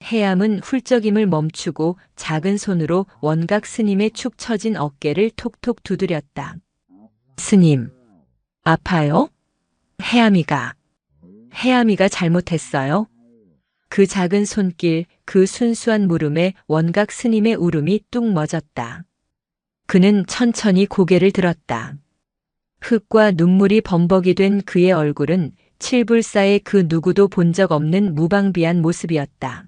해암은 훌쩍임을 멈추고 작은 손으로 원각 스님의 축 처진 어깨를 톡톡 두드렸다. 스님, 아파요? 해암이가 잘못했어요? 그 작은 손길, 그 순수한 물음에 원각 스님의 울음이 뚝 멎었다. 그는 천천히 고개를 들었다. 흙과 눈물이 범벅이 된 그의 얼굴은 칠불사의 그 누구도 본 적 없는 무방비한 모습이었다.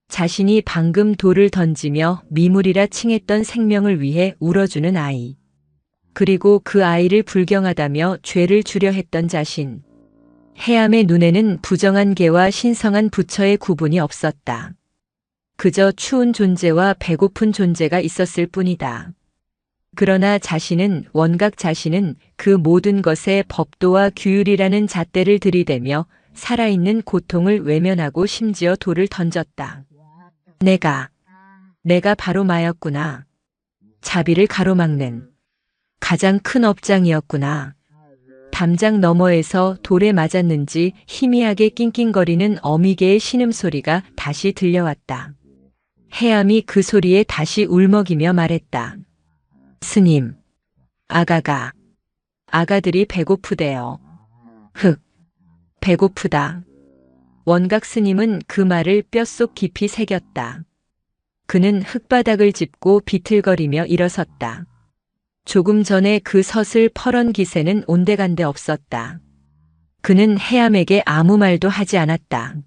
자신이 방금 돌을 던지며 미물이라 칭했던 생명을 위해 울어주는 아이. 그리고 그 아이를 불경하다며 죄를 주려 했던 자신. 해암의 눈에는 부정한 개와 신성한 부처의 구분이 없었다. 그저 추운 존재와 배고픈 존재가 있었을 뿐이다. 그러나 원각 자신은 그 모든 것에 법도와 규율이라는 잣대를 들이대며 살아있는 고통을 외면하고 심지어 돌을 던졌다. 내가 바로 마였구나. 자비를 가로막는 가장 큰 업장이었구나. 담장 너머에서 돌에 맞았는지 희미하게 낑낑거리는 어미개의 신음소리가 다시 들려왔다. 해암이 그 소리에 다시 울먹이며 말했다. 스님, 아가들이 배고프대요. 배고프다. 원각 스님은 그 말을 뼛속 깊이 새겼다. 그는 흙바닥을 짚고 비틀거리며 일어섰다. 조금 전에 그 서슬 퍼런 기세는 온데간데 없었다. 그는 해암에게 아무 말도 하지 않았다.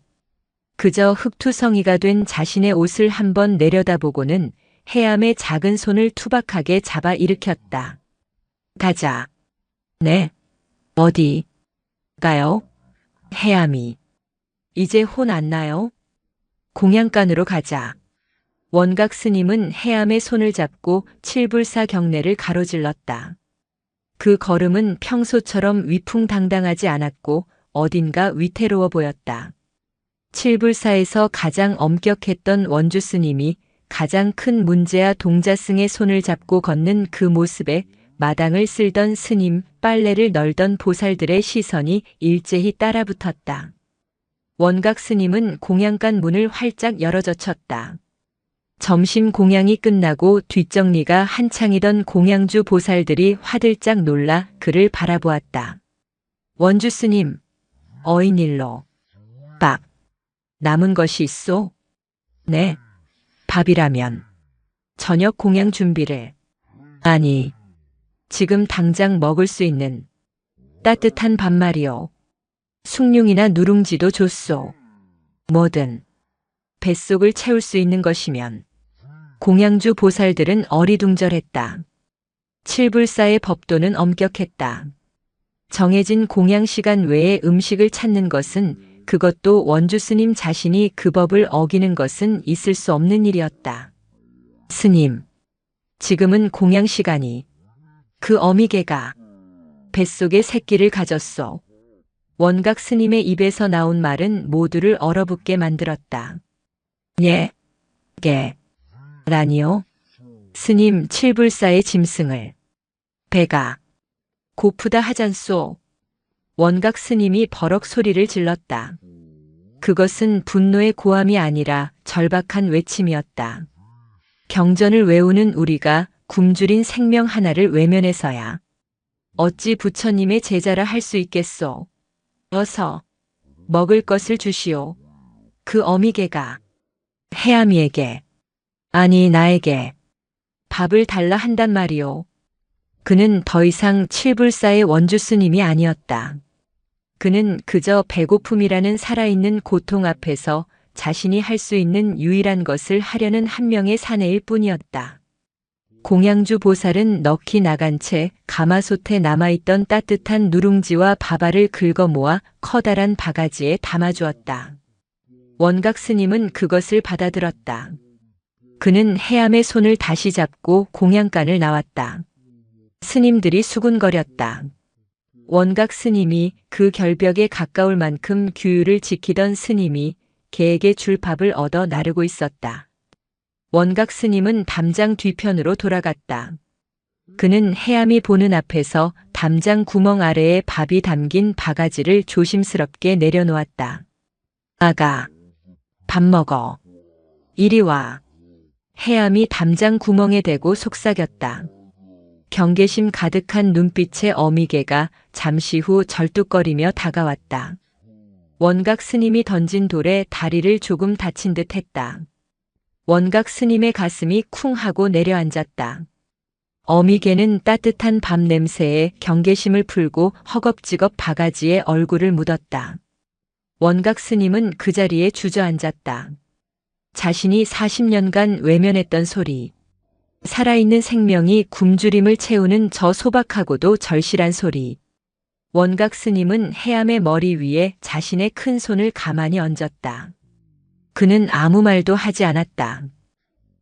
그저 흙투성이가 된 자신의 옷을 한번 내려다보고는 해암의 작은 손을 투박하게 잡아 일으켰다. 가자. 네. 어디? 가요? 해암이. 이제 혼 안 나요? 공양간으로 가자. 원각 스님은 해암의 손을 잡고 칠불사 경내를 가로질렀다. 그 걸음은 평소처럼 위풍당당하지 않았고 어딘가 위태로워 보였다. 칠불사에서 가장 엄격했던 원주 스님이 가장 큰 문제아 동자승의 손을 잡고 걷는 그 모습에 마당을 쓸던 스님, 빨래를 널던 보살들의 시선이 일제히 따라붙었다. 원각 스님은 공양간 문을 활짝 열어젖혔다. 점심 공양이 끝나고 뒷정리가 한창이던 공양주 보살들이 화들짝 놀라 그를 바라보았다. 원주 스님, 어인일로. 밥. 남은 것이 있소? 네. 밥이라면. 저녁 공양 준비를. 아니. 지금 당장 먹을 수 있는 따뜻한 밥 말이오. 숭늉이나 누룽지도 좋소. 뭐든. 뱃속을 채울 수 있는 것이면. 공양주 보살들은 어리둥절했다. 칠불사의 법도는 엄격했다. 정해진 공양 시간 외에 음식을 찾는 것은, 그것도 원주 스님 자신이 그 법을 어기는 것은 있을 수 없는 일이었다. 스님, 지금은 공양 시간이. 그 어미개가 뱃속에 새끼를 가졌소. 원각 스님의 입에서 나온 말은 모두를 얼어붙게 만들었다. 예, 라니요. 스님 칠불사의 짐승을. 배가 고프다 하잖소. 원각 스님이 버럭 소리를 질렀다. 그것은 분노의 고함이 아니라 절박한 외침이었다. 경전을 외우는 우리가 굶주린 생명 하나를 외면해서야 어찌 부처님의 제자라 할 수 있겠소. 어서 먹을 것을 주시오. 그 어미개가 해암이에게, 아니 나에게 밥을 달라 한단 말이오. 그는 더 이상 칠불사의 원주 스님이 아니었다. 그는 그저 배고픔이라는 살아있는 고통 앞에서 자신이 할 수 있는 유일한 것을 하려는 한 명의 사내일 뿐이었다. 공양주 보살은 넋이 나간 채 가마솥에 남아있던 따뜻한 누룽지와 밥알을 긁어 모아 커다란 바가지에 담아주었다. 원각 스님은 그것을 받아들었다. 그는 해암의 손을 다시 잡고 공양간을 나왔다. 스님들이 수군거렸다. 원각 스님이 그 결벽에 가까울 만큼 규율을 지키던 스님이 개에게 줄 밥을 얻어 나르고 있었다. 원각 스님은 담장 뒤편으로 돌아갔다. 그는 해암이 보는 앞에서 담장 구멍 아래에 밥이 담긴 바가지를 조심스럽게 내려놓았다. 아가, 밥 먹어. 이리 와. 해암이 담장 구멍에 대고 속삭였다. 경계심 가득한 눈빛의 어미개가 잠시 후 절뚝거리며 다가왔다. 원각 스님이 던진 돌에 다리를 조금 다친 듯 했다. 원각 스님의 가슴이 쿵 하고 내려앉았다. 어미개는 따뜻한 밤 냄새에 경계심을 풀고 허겁지겁 바가지에 얼굴을 묻었다. 원각 스님은 그 자리에 주저앉았다. 자신이 40년간 외면했던 소리. 살아있는 생명이 굶주림을 채우는 저 소박하고도 절실한 소리. 원각 스님은 해암의 머리 위에 자신의 큰 손을 가만히 얹었다. 그는 아무 말도 하지 않았다.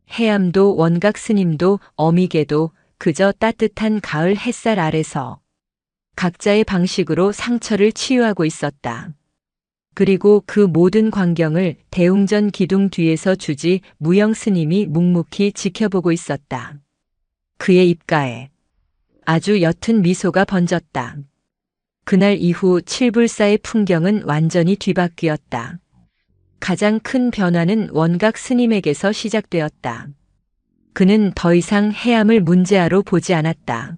해암도 원각 스님도 어미개도 그저 따뜻한 가을 햇살 아래서 각자의 방식으로 상처를 치유하고 있었다. 그리고 그 모든 광경을 대웅전 기둥 뒤에서 주지 무영 스님이 묵묵히 지켜보고 있었다. 그의 입가에 아주 옅은 미소가 번졌다. 그날 이후 칠불사의 풍경은 완전히 뒤바뀌었다. 가장 큰 변화는 원각 스님에게서 시작되었다. 그는 더 이상 해암을 문제아로 보지 않았다.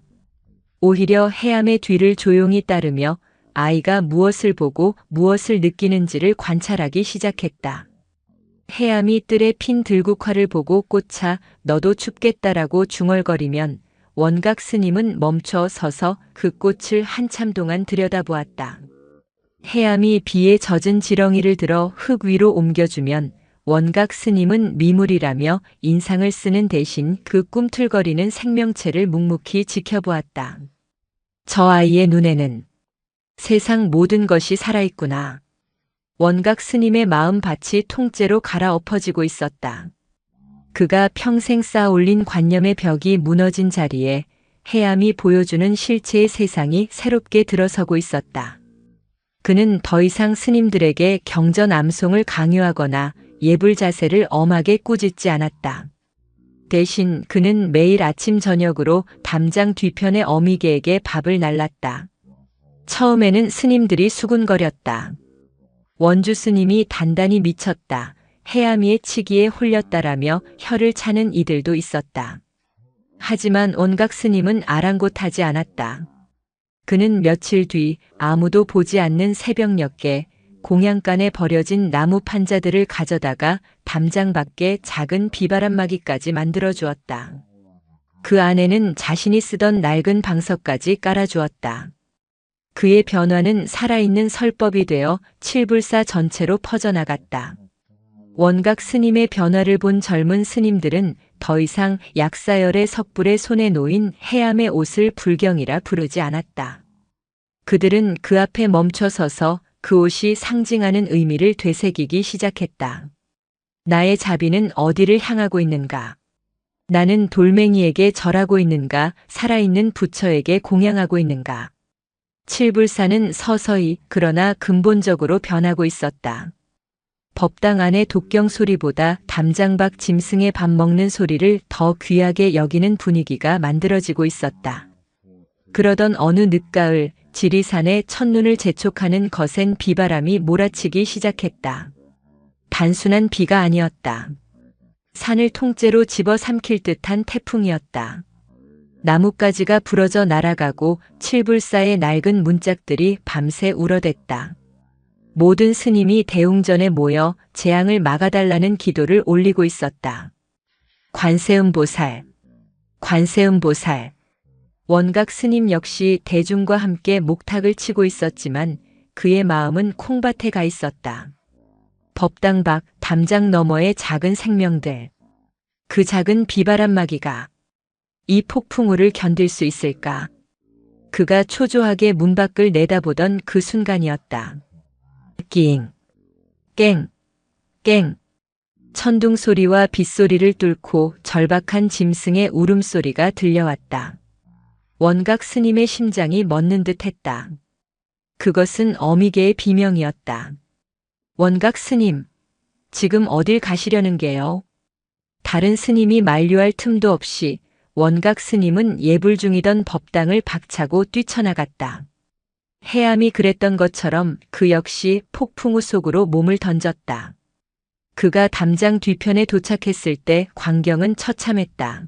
오히려 해암의 뒤를 조용히 따르며 아이가 무엇을 보고 무엇을 느끼는지를 관찰하기 시작했다. 해암이 뜰에 핀 들국화를 보고 꽂혀 너도 춥겠다라고 중얼거리면 원각 스님은 멈춰 서서 그 꽃을 한참 동안 들여다보았다. 해암이 비에 젖은 지렁이를 들어 흙 위로 옮겨주면 원각 스님은 미물이라며 인상을 쓰는 대신 그 꿈틀거리는 생명체를 묵묵히 지켜보았다. 저 아이의 눈에는 세상 모든 것이 살아있구나. 원각 스님의 마음밭이 통째로 갈아엎어지고 있었다. 그가 평생 쌓아올린 관념의 벽이 무너진 자리에 해암이 보여주는 실체의 세상이 새롭게 들어서고 있었다. 그는 더 이상 스님들에게 경전암송을 강요하거나 예불 자세를 엄하게 꾸짖지 않았다. 대신 그는 매일 아침 저녁으로 담장 뒤편의 어미개에게 밥을 날랐다. 처음에는 스님들이 수군거렸다. 원주 스님이 단단히 미쳤다. 해암이의 치기에 홀렸다라며 혀를 차는 이들도 있었다. 하지만 원각 스님은 아랑곳하지 않았다. 그는 며칠 뒤 아무도 보지 않는 새벽녘에 공양간에 버려진 나무 판자들을 가져다가 담장 밖에 작은 비바람막이까지 만들어 주었다. 그 안에는 자신이 쓰던 낡은 방석까지 깔아주었다. 그의 변화는 살아있는 설법이 되어 칠불사 전체로 퍼져나갔다. 원각 스님의 변화를 본 젊은 스님들은 더 이상 약사열의 석불의 손에 놓인 해암의 옷을 불경이라 부르지 않았다. 그들은 그 앞에 멈춰 서서 그 옷이 상징하는 의미를 되새기기 시작했다. 나의 자비는 어디를 향하고 있는가? 나는 돌멩이에게 절하고 있는가? 살아있는 부처에게 공양하고 있는가? 칠불사는 서서히 그러나 근본적으로 변하고 있었다. 법당 안의 독경 소리보다 담장 밖 짐승의 밥 먹는 소리를 더 귀하게 여기는 분위기가 만들어지고 있었다. 그러던 어느 늦가을 지리산에 첫눈을 재촉하는 거센 비바람이 몰아치기 시작했다. 단순한 비가 아니었다. 산을 통째로 집어삼킬 듯한 태풍이었다. 나뭇가지가 부러져 날아가고 칠불사의 낡은 문짝들이 밤새 울어댔다. 모든 스님이 대웅전에 모여 재앙을 막아달라는 기도를 올리고 있었다. 관세음보살, 관세음보살. 원각 스님 역시 대중과 함께 목탁을 치고 있었지만 그의 마음은 콩밭에 가 있었다. 법당 밖 담장 너머의 작은 생명들. 그 작은 비바람막이가 이 폭풍우를 견딜 수 있을까? 그가 초조하게 문 밖을 내다보던 그 순간이었다. 낑, 깽, 깽. 천둥 소리와 빗소리를 뚫고 절박한 짐승의 울음소리가 들려왔다. 원각 스님의 심장이 멎는 듯 했다. 그것은 어미개의 비명이었다. 원각 스님, 지금 어딜 가시려는 게요? 다른 스님이 만류할 틈도 없이 원각 스님은 예불 중이던 법당을 박차고 뛰쳐나갔다. 해암이 그랬던 것처럼 그 역시 폭풍우 속으로 몸을 던졌다. 그가 담장 뒤편에 도착했을 때 광경은 처참했다.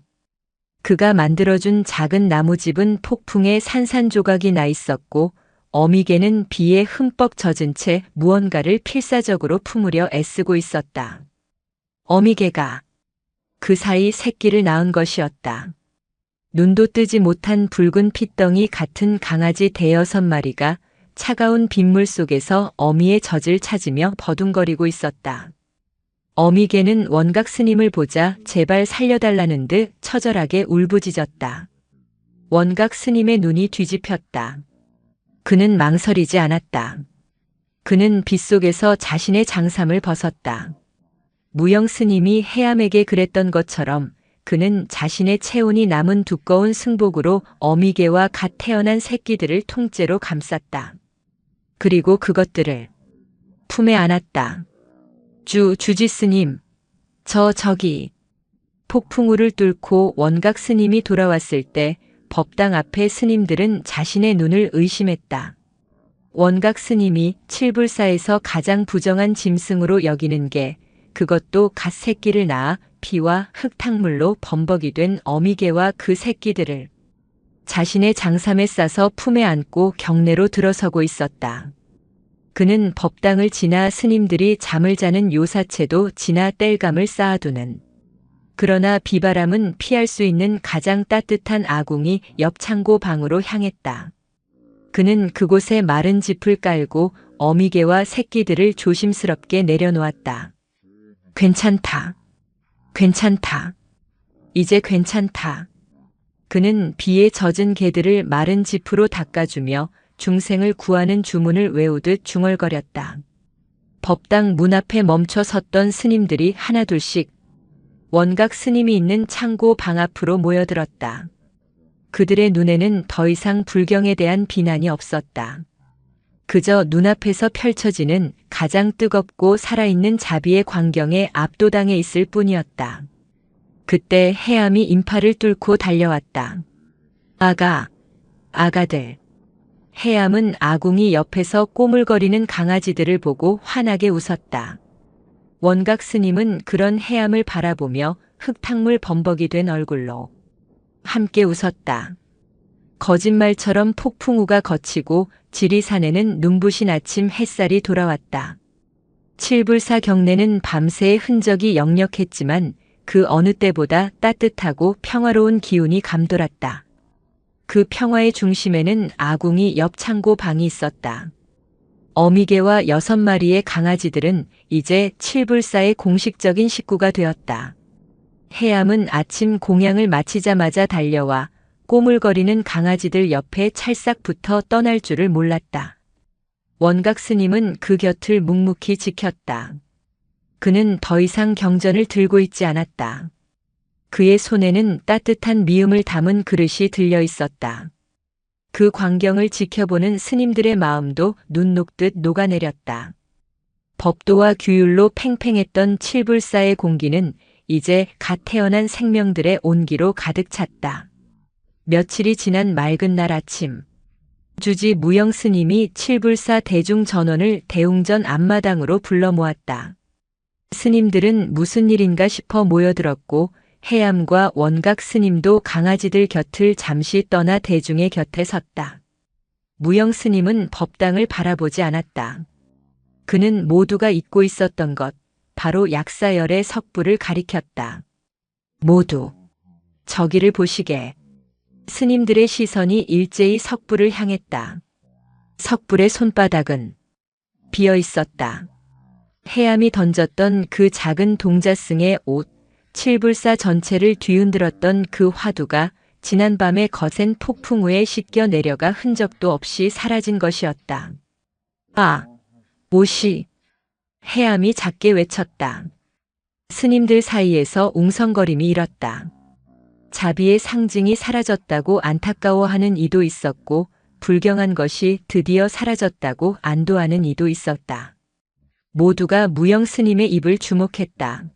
그가 만들어준 작은 나무집은 폭풍에 산산조각이 나 있었고 어미개는 비에 흠뻑 젖은 채 무언가를 필사적으로 품으려 애쓰고 있었다. 어미개가 그 사이 새끼를 낳은 것이었다. 눈도 뜨지 못한 붉은 핏덩이 같은 강아지 대여섯 마리가 차가운 빗물 속에서 어미의 젖을 찾으며 버둥거리고 있었다. 어미개는 원각 스님을 보자 제발 살려달라는 듯 처절하게 울부짖었다. 원각 스님의 눈이 뒤집혔다. 그는 망설이지 않았다. 그는 빗속에서 자신의 장삼을 벗었다. 무영 스님이 해암에게 그랬던 것처럼 그는 자신의 체온이 남은 두꺼운 승복으로 어미개와 갓 태어난 새끼들을 통째로 감쌌다. 그리고 그것들을 품에 안았다. 주지 스님, 저기. 폭풍우를 뚫고 원각 스님이 돌아왔을 때 법당 앞에 스님들은 자신의 눈을 의심했다. 원각 스님이 칠불사에서 가장 부정한 짐승으로 여기는 게 그것도 갓 새끼를 낳아 피와 흙탕물로 범벅이 된 어미개와 그 새끼들을 자신의 장삼에 싸서 품에 안고 경내로 들어서고 있었다. 그는 법당을 지나 스님들이 잠을 자는 요사채도 지나 땔감을 쌓아두는, 그러나 비바람은 피할 수 있는 가장 따뜻한 아궁이 옆 창고 방으로 향했다. 그는 그곳에 마른 짚을 깔고 어미개와 새끼들을 조심스럽게 내려놓았다. 괜찮다. 괜찮다. 이제 괜찮다. 그는 비에 젖은 개들을 마른 짚으로 닦아주며 중생을 구하는 주문을 외우듯 중얼거렸다. 법당 문 앞에 멈춰 섰던 스님들이 하나둘씩 원각 스님이 있는 창고 방 앞으로 모여들었다. 그들의 눈에는 더 이상 불경에 대한 비난이 없었다. 그저 눈앞에서 펼쳐지는 가장 뜨겁고 살아있는 자비의 광경에 압도당해 있을 뿐이었다. 그때 해암이 인파를 뚫고 달려왔다. 아가들. 해암은 아궁이 옆에서 꼬물거리는 강아지들을 보고 환하게 웃었다. 원각 스님은 그런 해암을 바라보며 흙탕물 범벅이 된 얼굴로 함께 웃었다. 거짓말처럼 폭풍우가 거치고 지리산에는 눈부신 아침 햇살이 돌아왔다. 칠불사 경내는 밤새의 흔적이 역력했지만 그 어느 때보다 따뜻하고 평화로운 기운이 감돌았다. 그 평화의 중심에는 아궁이 옆 창고 방이 있었다. 어미개와 6마리의 강아지들은 이제 칠불사의 공식적인 식구가 되었다. 해암은 아침 공양을 마치자마자 달려와 꼬물거리는 강아지들 옆에 찰싹 붙어 떠날 줄을 몰랐다. 원각 스님은 그 곁을 묵묵히 지켰다. 그는 더 이상 경전을 들고 있지 않았다. 그의 손에는 따뜻한 미음을 담은 그릇이 들려 있었다. 그 광경을 지켜보는 스님들의 마음도 눈 녹듯 녹아내렸다. 법도와 규율로 팽팽했던 칠불사의 공기는 이제 갓 태어난 생명들의 온기로 가득 찼다. 며칠이 지난 맑은 날 아침, 주지 무영 스님이 칠불사 대중전원을 대웅전 앞마당으로 불러 모았다. 스님들은 무슨 일인가 싶어 모여들었고 해암과 원각 스님도 강아지들 곁을 잠시 떠나 대중의 곁에 섰다. 무영 스님은 법당을 바라보지 않았다. 그는 모두가 잊고 있었던 것, 바로 약사열의 석불을 가리켰다. 모두 저기를 보시게. 스님들의 시선이 일제히 석불을 향했다. 석불의 손바닥은 비어 있었다. 해암이 던졌던 그 작은 동자승의 옷, 칠불사 전체를 뒤흔들었던 그 화두가 지난밤의 거센 폭풍우에 씻겨 내려가 흔적도 없이 사라진 것이었다. 모시! 해암이 작게 외쳤다. 스님들 사이에서 웅성거림이 일었다. 자비의 상징이 사라졌다고 안타까워하는 이도 있었고 불경한 것이 드디어 사라졌다고 안도하는 이도 있었다. 모두가 무영 스님의 입을 주목했다.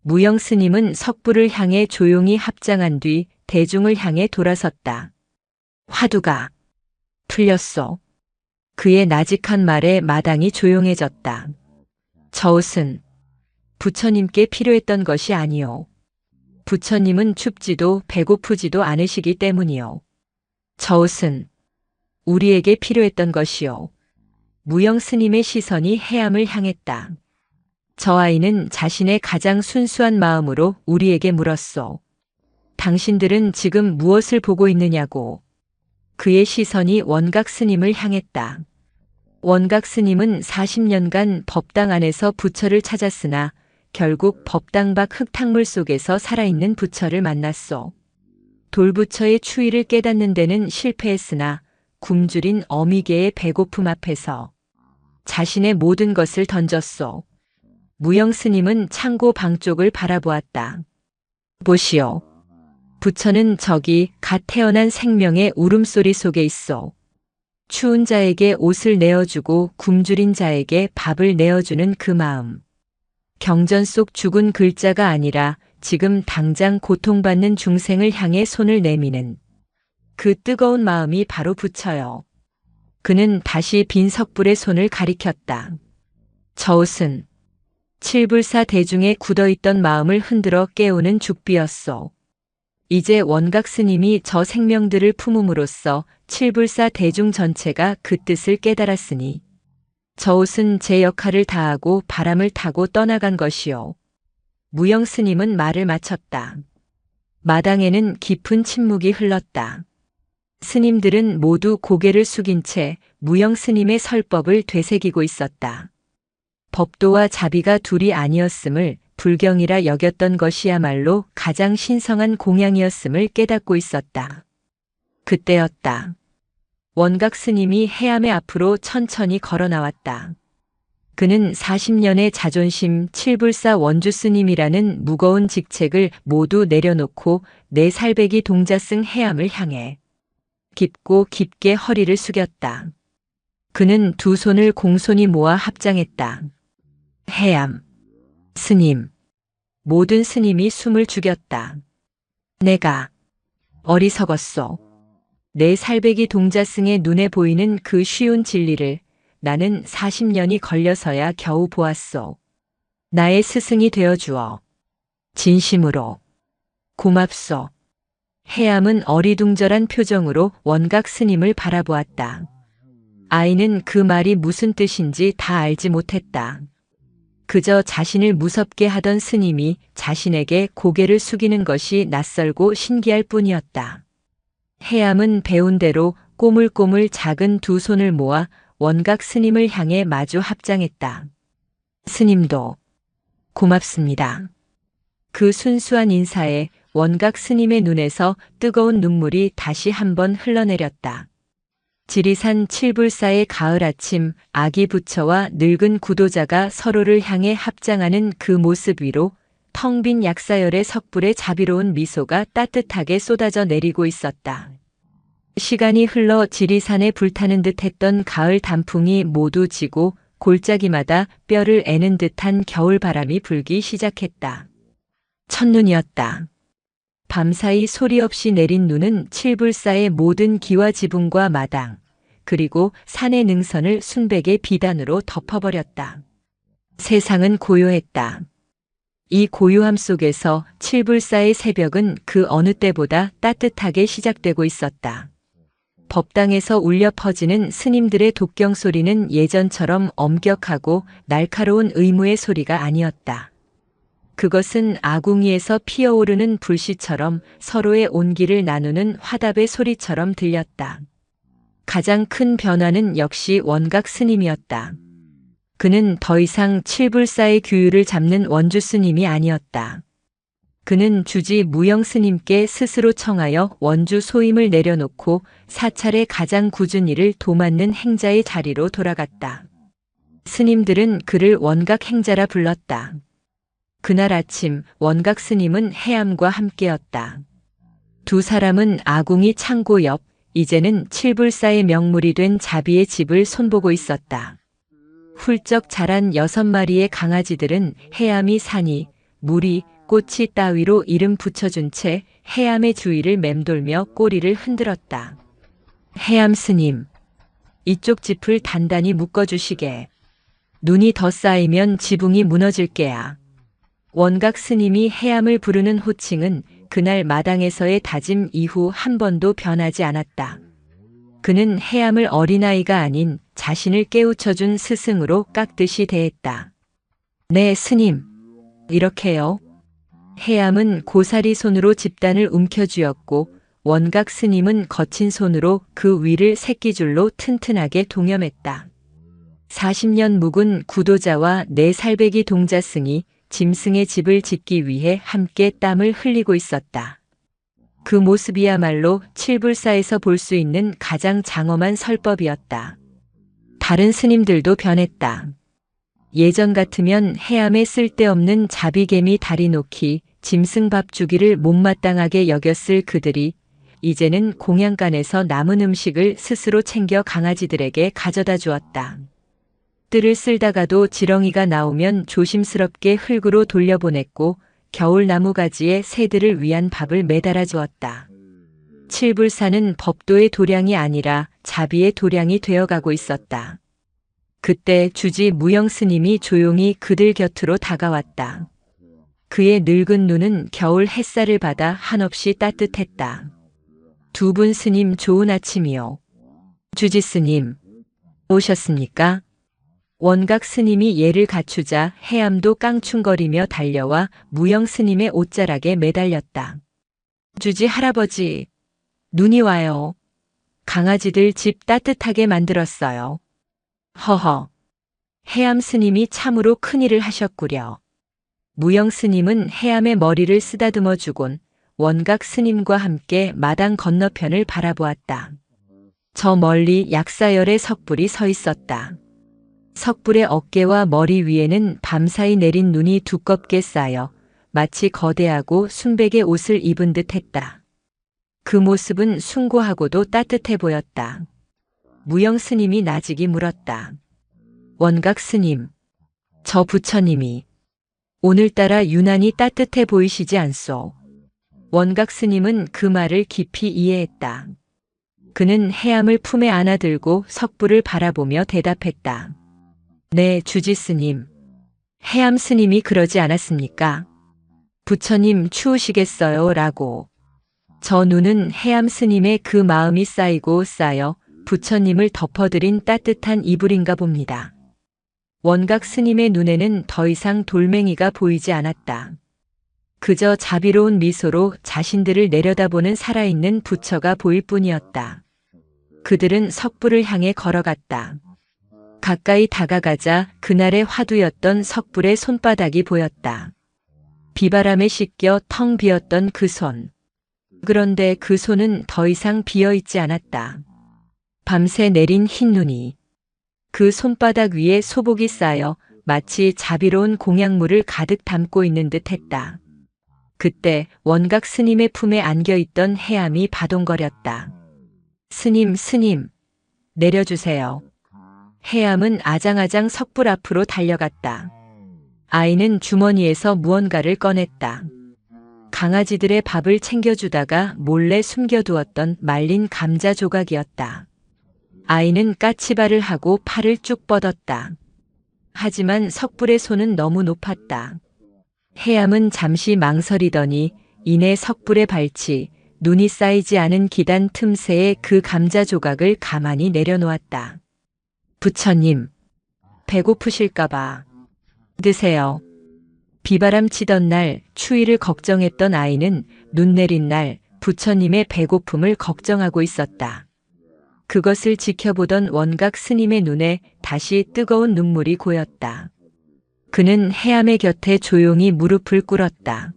무영 스님은 석불을 향해 조용히 합장한 뒤 대중을 향해 돌아섰다. 화두가 풀렸소. 그의 나직한 말에 마당이 조용해졌다. 저 옷은 부처님께 필요했던 것이 아니오. 부처님은 춥지도 배고프지도 않으시기 때문이요. 저 옷은 우리에게 필요했던 것이요. 무영 스님의 시선이 해암을 향했다. 저 아이는 자신의 가장 순수한 마음으로 우리에게 물었소. 당신들은 지금 무엇을 보고 있느냐고. 그의 시선이 원각 스님을 향했다. 원각 스님은 40년간 법당 안에서 부처를 찾았으나 결국 법당 밖 흙탕물 속에서 살아있는 부처를 만났소. 돌부처의 추위를 깨닫는 데는 실패했으나 굶주린 어미개의 배고픔 앞에서 자신의 모든 것을 던졌소. 무영 스님은 창고 방 쪽을 바라보았다. 보시오. 부처는 저기 갓 태어난 생명의 울음소리 속에 있어. 추운 자에게 옷을 내어주고 굶주린 자에게 밥을 내어주는 그 마음. 경전 속 죽은 글자가 아니라 지금 당장 고통받는 중생을 향해 손을 내미는 그 뜨거운 마음이 바로 부처요. 그는 다시 빈 석불의 손을 가리켰다. 저 옷은 칠불사 대중에 굳어있던 마음을 흔들어 깨우는 죽비였소. 이제 원각 스님이 저 생명들을 품음으로써 칠불사 대중 전체가 그 뜻을 깨달았으니 저 옷은 제 역할을 다하고 바람을 타고 떠나간 것이요. 무영 스님은 말을 마쳤다. 마당에는 깊은 침묵이 흘렀다. 스님들은 모두 고개를 숙인 채 무영 스님의 설법을 되새기고 있었다. 법도와 자비가 둘이 아니었음을 불경이라 여겼던 것이야말로 가장 신성한 공양이었음을 깨닫고 있었다. 그때였다. 원각 스님이 해암의 앞으로 천천히 걸어 나왔다. 그는 40년의 자존심 칠불사 원주 스님이라는 무거운 직책을 모두 내려놓고 네 살배기 동자승 해암을 향해 깊고 깊게 허리를 숙였다. 그는 두 손을 공손히 모아 합장했다. 해암, 스님, 모든 스님이 숨을 죽였다. 내가 어리석었소. 내 살배기 동자승의 눈에 보이는 그 쉬운 진리를 나는 40년이 걸려서야 겨우 보았소. 나의 스승이 되어주어. 진심으로. 고맙소. 해암은 어리둥절한 표정으로 원각 스님을 바라보았다. 아이는 그 말이 무슨 뜻인지 다 알지 못했다. 그저 자신을 무섭게 하던 스님이 자신에게 고개를 숙이는 것이 낯설고 신기할 뿐이었다. 해암은 배운 대로 꼬물꼬물 작은 두 손을 모아 원각 스님을 향해 마주 합장했다. 스님도 고맙습니다. 그 순수한 인사에 원각 스님의 눈에서 뜨거운 눈물이 다시 한번 흘러내렸다. 지리산 칠불사의 가을 아침 아기 부처와 늙은 구도자가 서로를 향해 합장하는 그 모습 위로 텅 빈 약사열의 석불의 자비로운 미소가 따뜻하게 쏟아져 내리고 있었다. 시간이 흘러 지리산에 불타는 듯 했던 가을 단풍이 모두 지고 골짜기마다 뼈를 애는 듯한 겨울바람이 불기 시작했다. 첫눈이었다. 밤사이 소리 없이 내린 눈은 칠불사의 모든 기와 지붕과 마당, 그리고 산의 능선을 순백의 비단으로 덮어버렸다. 세상은 고요했다. 이 고요함 속에서 칠불사의 새벽은 그 어느 때보다 따뜻하게 시작되고 있었다. 법당에서 울려 퍼지는 스님들의 독경 소리는 예전처럼 엄격하고 날카로운 의무의 소리가 아니었다. 그것은 아궁이에서 피어오르는 불씨처럼 서로의 온기를 나누는 화답의 소리처럼 들렸다. 가장 큰 변화는 역시 원각 스님이었다. 그는 더 이상 칠불사의 규율을 잡는 원주 스님이 아니었다. 그는 주지 무영 스님께 스스로 청하여 원주 소임을 내려놓고 사찰의 가장 굳은 일을 도맡는 행자의 자리로 돌아갔다. 스님들은 그를 원각 행자라 불렀다. 그날 아침 원각 스님은 해암과 함께였다. 두 사람은 아궁이 창고 옆 이제는 칠불사의 명물이 된 자비의 집을 손보고 있었다. 훌쩍 자란 6마리의 강아지들은 해암이 산이, 물이, 꽃이 따위로 이름 붙여준 채 해암의 주위를 맴돌며 꼬리를 흔들었다. 해암 스님, 이쪽 짚을 단단히 묶어주시게. 눈이 더 쌓이면 지붕이 무너질 게야. 원각 스님이 해암을 부르는 호칭은 그날 마당에서의 다짐 이후 한 번도 변하지 않았다. 그는 해암을 어린아이가 아닌 자신을 깨우쳐준 스승으로 깍듯이 대했다. 네, 스님. 이렇게요. 해암은 고사리 손으로 집단을 움켜쥐었고 원각 스님은 거친 손으로 그 위를 새끼줄로 튼튼하게 동여맸다. 40년 묵은 구도자와 네 살배기 동자승이 짐승의 집을 짓기 위해 함께 땀을 흘리고 있었다. 그 모습이야말로 칠불사에서 볼 수 있는 가장 장엄한 설법이었다. 다른 스님들도 변했다. 예전 같으면 해암에 쓸데없는 자비개미 다리 놓기, 짐승밥 주기를 못마땅하게 여겼을 그들이 이제는 공양간에서 남은 음식을 스스로 챙겨 강아지들에게 가져다 주었다. 뜰을 쓸다가도 지렁이가 나오면 조심스럽게 흙으로 돌려보냈고 겨울 나무가지에 새들을 위한 밥을 매달아 주었다. 칠불사는 법도의 도량이 아니라 자비의 도량이 되어가고 있었다. 그때 주지 무영 스님이 조용히 그들 곁으로 다가왔다. 그의 늙은 눈은 겨울 햇살을 받아 한없이 따뜻했다. 두 분 스님 좋은 아침이요. 주지 스님, 오셨습니까? 원각 스님이 예를 갖추자 해암도 깡충거리며 달려와 무영 스님의 옷자락에 매달렸다. 주지 할아버지, 눈이 와요. 강아지들 집 따뜻하게 만들었어요. 허허. 해암 스님이 참으로 큰일을 하셨구려. 무영 스님은 해암의 머리를 쓰다듬어 주곤 원각 스님과 함께 마당 건너편을 바라보았다. 저 멀리 약사열의 석불이 서 있었다. 석불의 어깨와 머리 위에는 밤사이 내린 눈이 두껍게 쌓여 마치 거대하고 순백의 옷을 입은 듯 했다. 그 모습은 숭고하고도 따뜻해 보였다. 무영 스님이 나직이 물었다. 원각 스님, 저 부처님이 오늘따라 유난히 따뜻해 보이시지 않소. 원각 스님은 그 말을 깊이 이해했다. 그는 해암을 품에 안아들고 석불을 바라보며 대답했다. 네, 주지 스님. 해암 스님이 그러지 않았습니까? 부처님 추우시겠어요? 라고. 저 눈은 해암 스님의 그 마음이 쌓이고 쌓여 부처님을 덮어드린 따뜻한 이불인가 봅니다. 원각 스님의 눈에는 더 이상 돌멩이가 보이지 않았다. 그저 자비로운 미소로 자신들을 내려다보는 살아있는 부처가 보일 뿐이었다. 그들은 석불을 향해 걸어갔다. 가까이 다가가자 그날의 화두였던 석불의 손바닥이 보였다. 비바람에 씻겨 텅 비었던 그 손. 그런데 그 손은 더 이상 비어있지 않았다. 밤새 내린 흰 눈이 그 손바닥 위에 소복이 쌓여 마치 자비로운 공양물을 가득 담고 있는 듯 했다. 그때 원각 스님의 품에 안겨있던 해암이 바동거렸다. 스님, 스님, 내려주세요. 해암은 아장아장 석불 앞으로 달려갔다. 아이는 주머니에서 무언가를 꺼냈다. 강아지들의 밥을 챙겨주다가 몰래 숨겨두었던 말린 감자 조각이었다. 아이는 까치발을 하고 팔을 쭉 뻗었다. 하지만 석불의 손은 너무 높았다. 해암은 잠시 망설이더니 이내 석불의 발치, 눈이 쌓이지 않은 기단 틈새에 그 감자 조각을 가만히 내려놓았다. 부처님, 배고프실까봐. 드세요. 비바람 치던 날 추위를 걱정했던 아이는 눈 내린 날 부처님의 배고픔을 걱정하고 있었다. 그것을 지켜보던 원각 스님의 눈에 다시 뜨거운 눈물이 고였다. 그는 해암의 곁에 조용히 무릎을 꿇었다.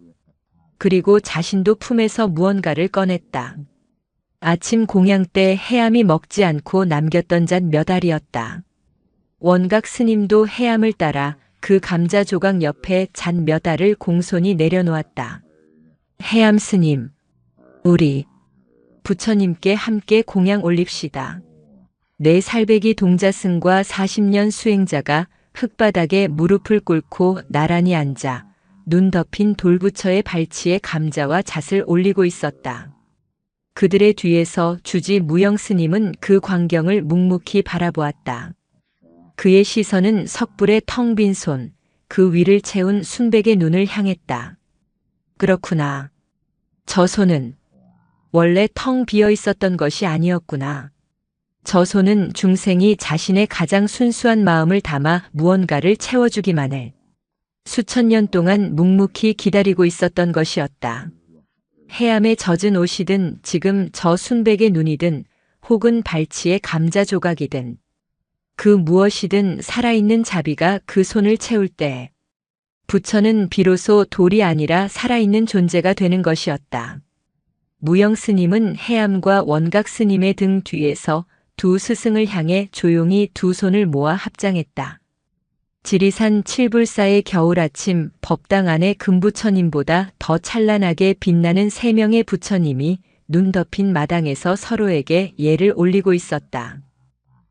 그리고 자신도 품에서 무언가를 꺼냈다. 아침 공양 때 해암이 먹지 않고 남겼던 잣 몇 알이었다. 원각 스님도 해암을 따라 그 감자 조각 옆에 잣 몇 알을 공손히 내려놓았다. 해암 스님, 우리 부처님께 함께 공양 올립시다. 네 살배기 동자승과 40년 수행자가 흙바닥에 무릎을 꿇고 나란히 앉아 눈 덮인 돌부처의 발치에 감자와 잣을 올리고 있었다. 그들의 뒤에서 주지 무영 스님은 그 광경을 묵묵히 바라보았다. 그의 시선은 석불의 텅 빈 손, 그 위를 채운 순백의 눈을 향했다. 그렇구나. 저 손은 원래 텅 비어 있었던 것이 아니었구나. 저 손은 중생이 자신의 가장 순수한 마음을 담아 무언가를 채워주기만 해 수천 년 동안 묵묵히 기다리고 있었던 것이었다. 해암에 젖은 옷이든 지금 저 순백의 눈이든 혹은 발치의 감자 조각이든 그 무엇이든 살아있는 자비가 그 손을 채울 때 부처는 비로소 돌이 아니라 살아있는 존재가 되는 것이었다. 무영 스님은 해암과 원각 스님의 등 뒤에서 두 스승을 향해 조용히 두 손을 모아 합장했다. 지리산 칠불사의 겨울 아침 법당 안에 금부처님보다 더 찬란하게 빛나는 세 명의 부처님이 눈 덮인 마당에서 서로에게 예를 올리고 있었다.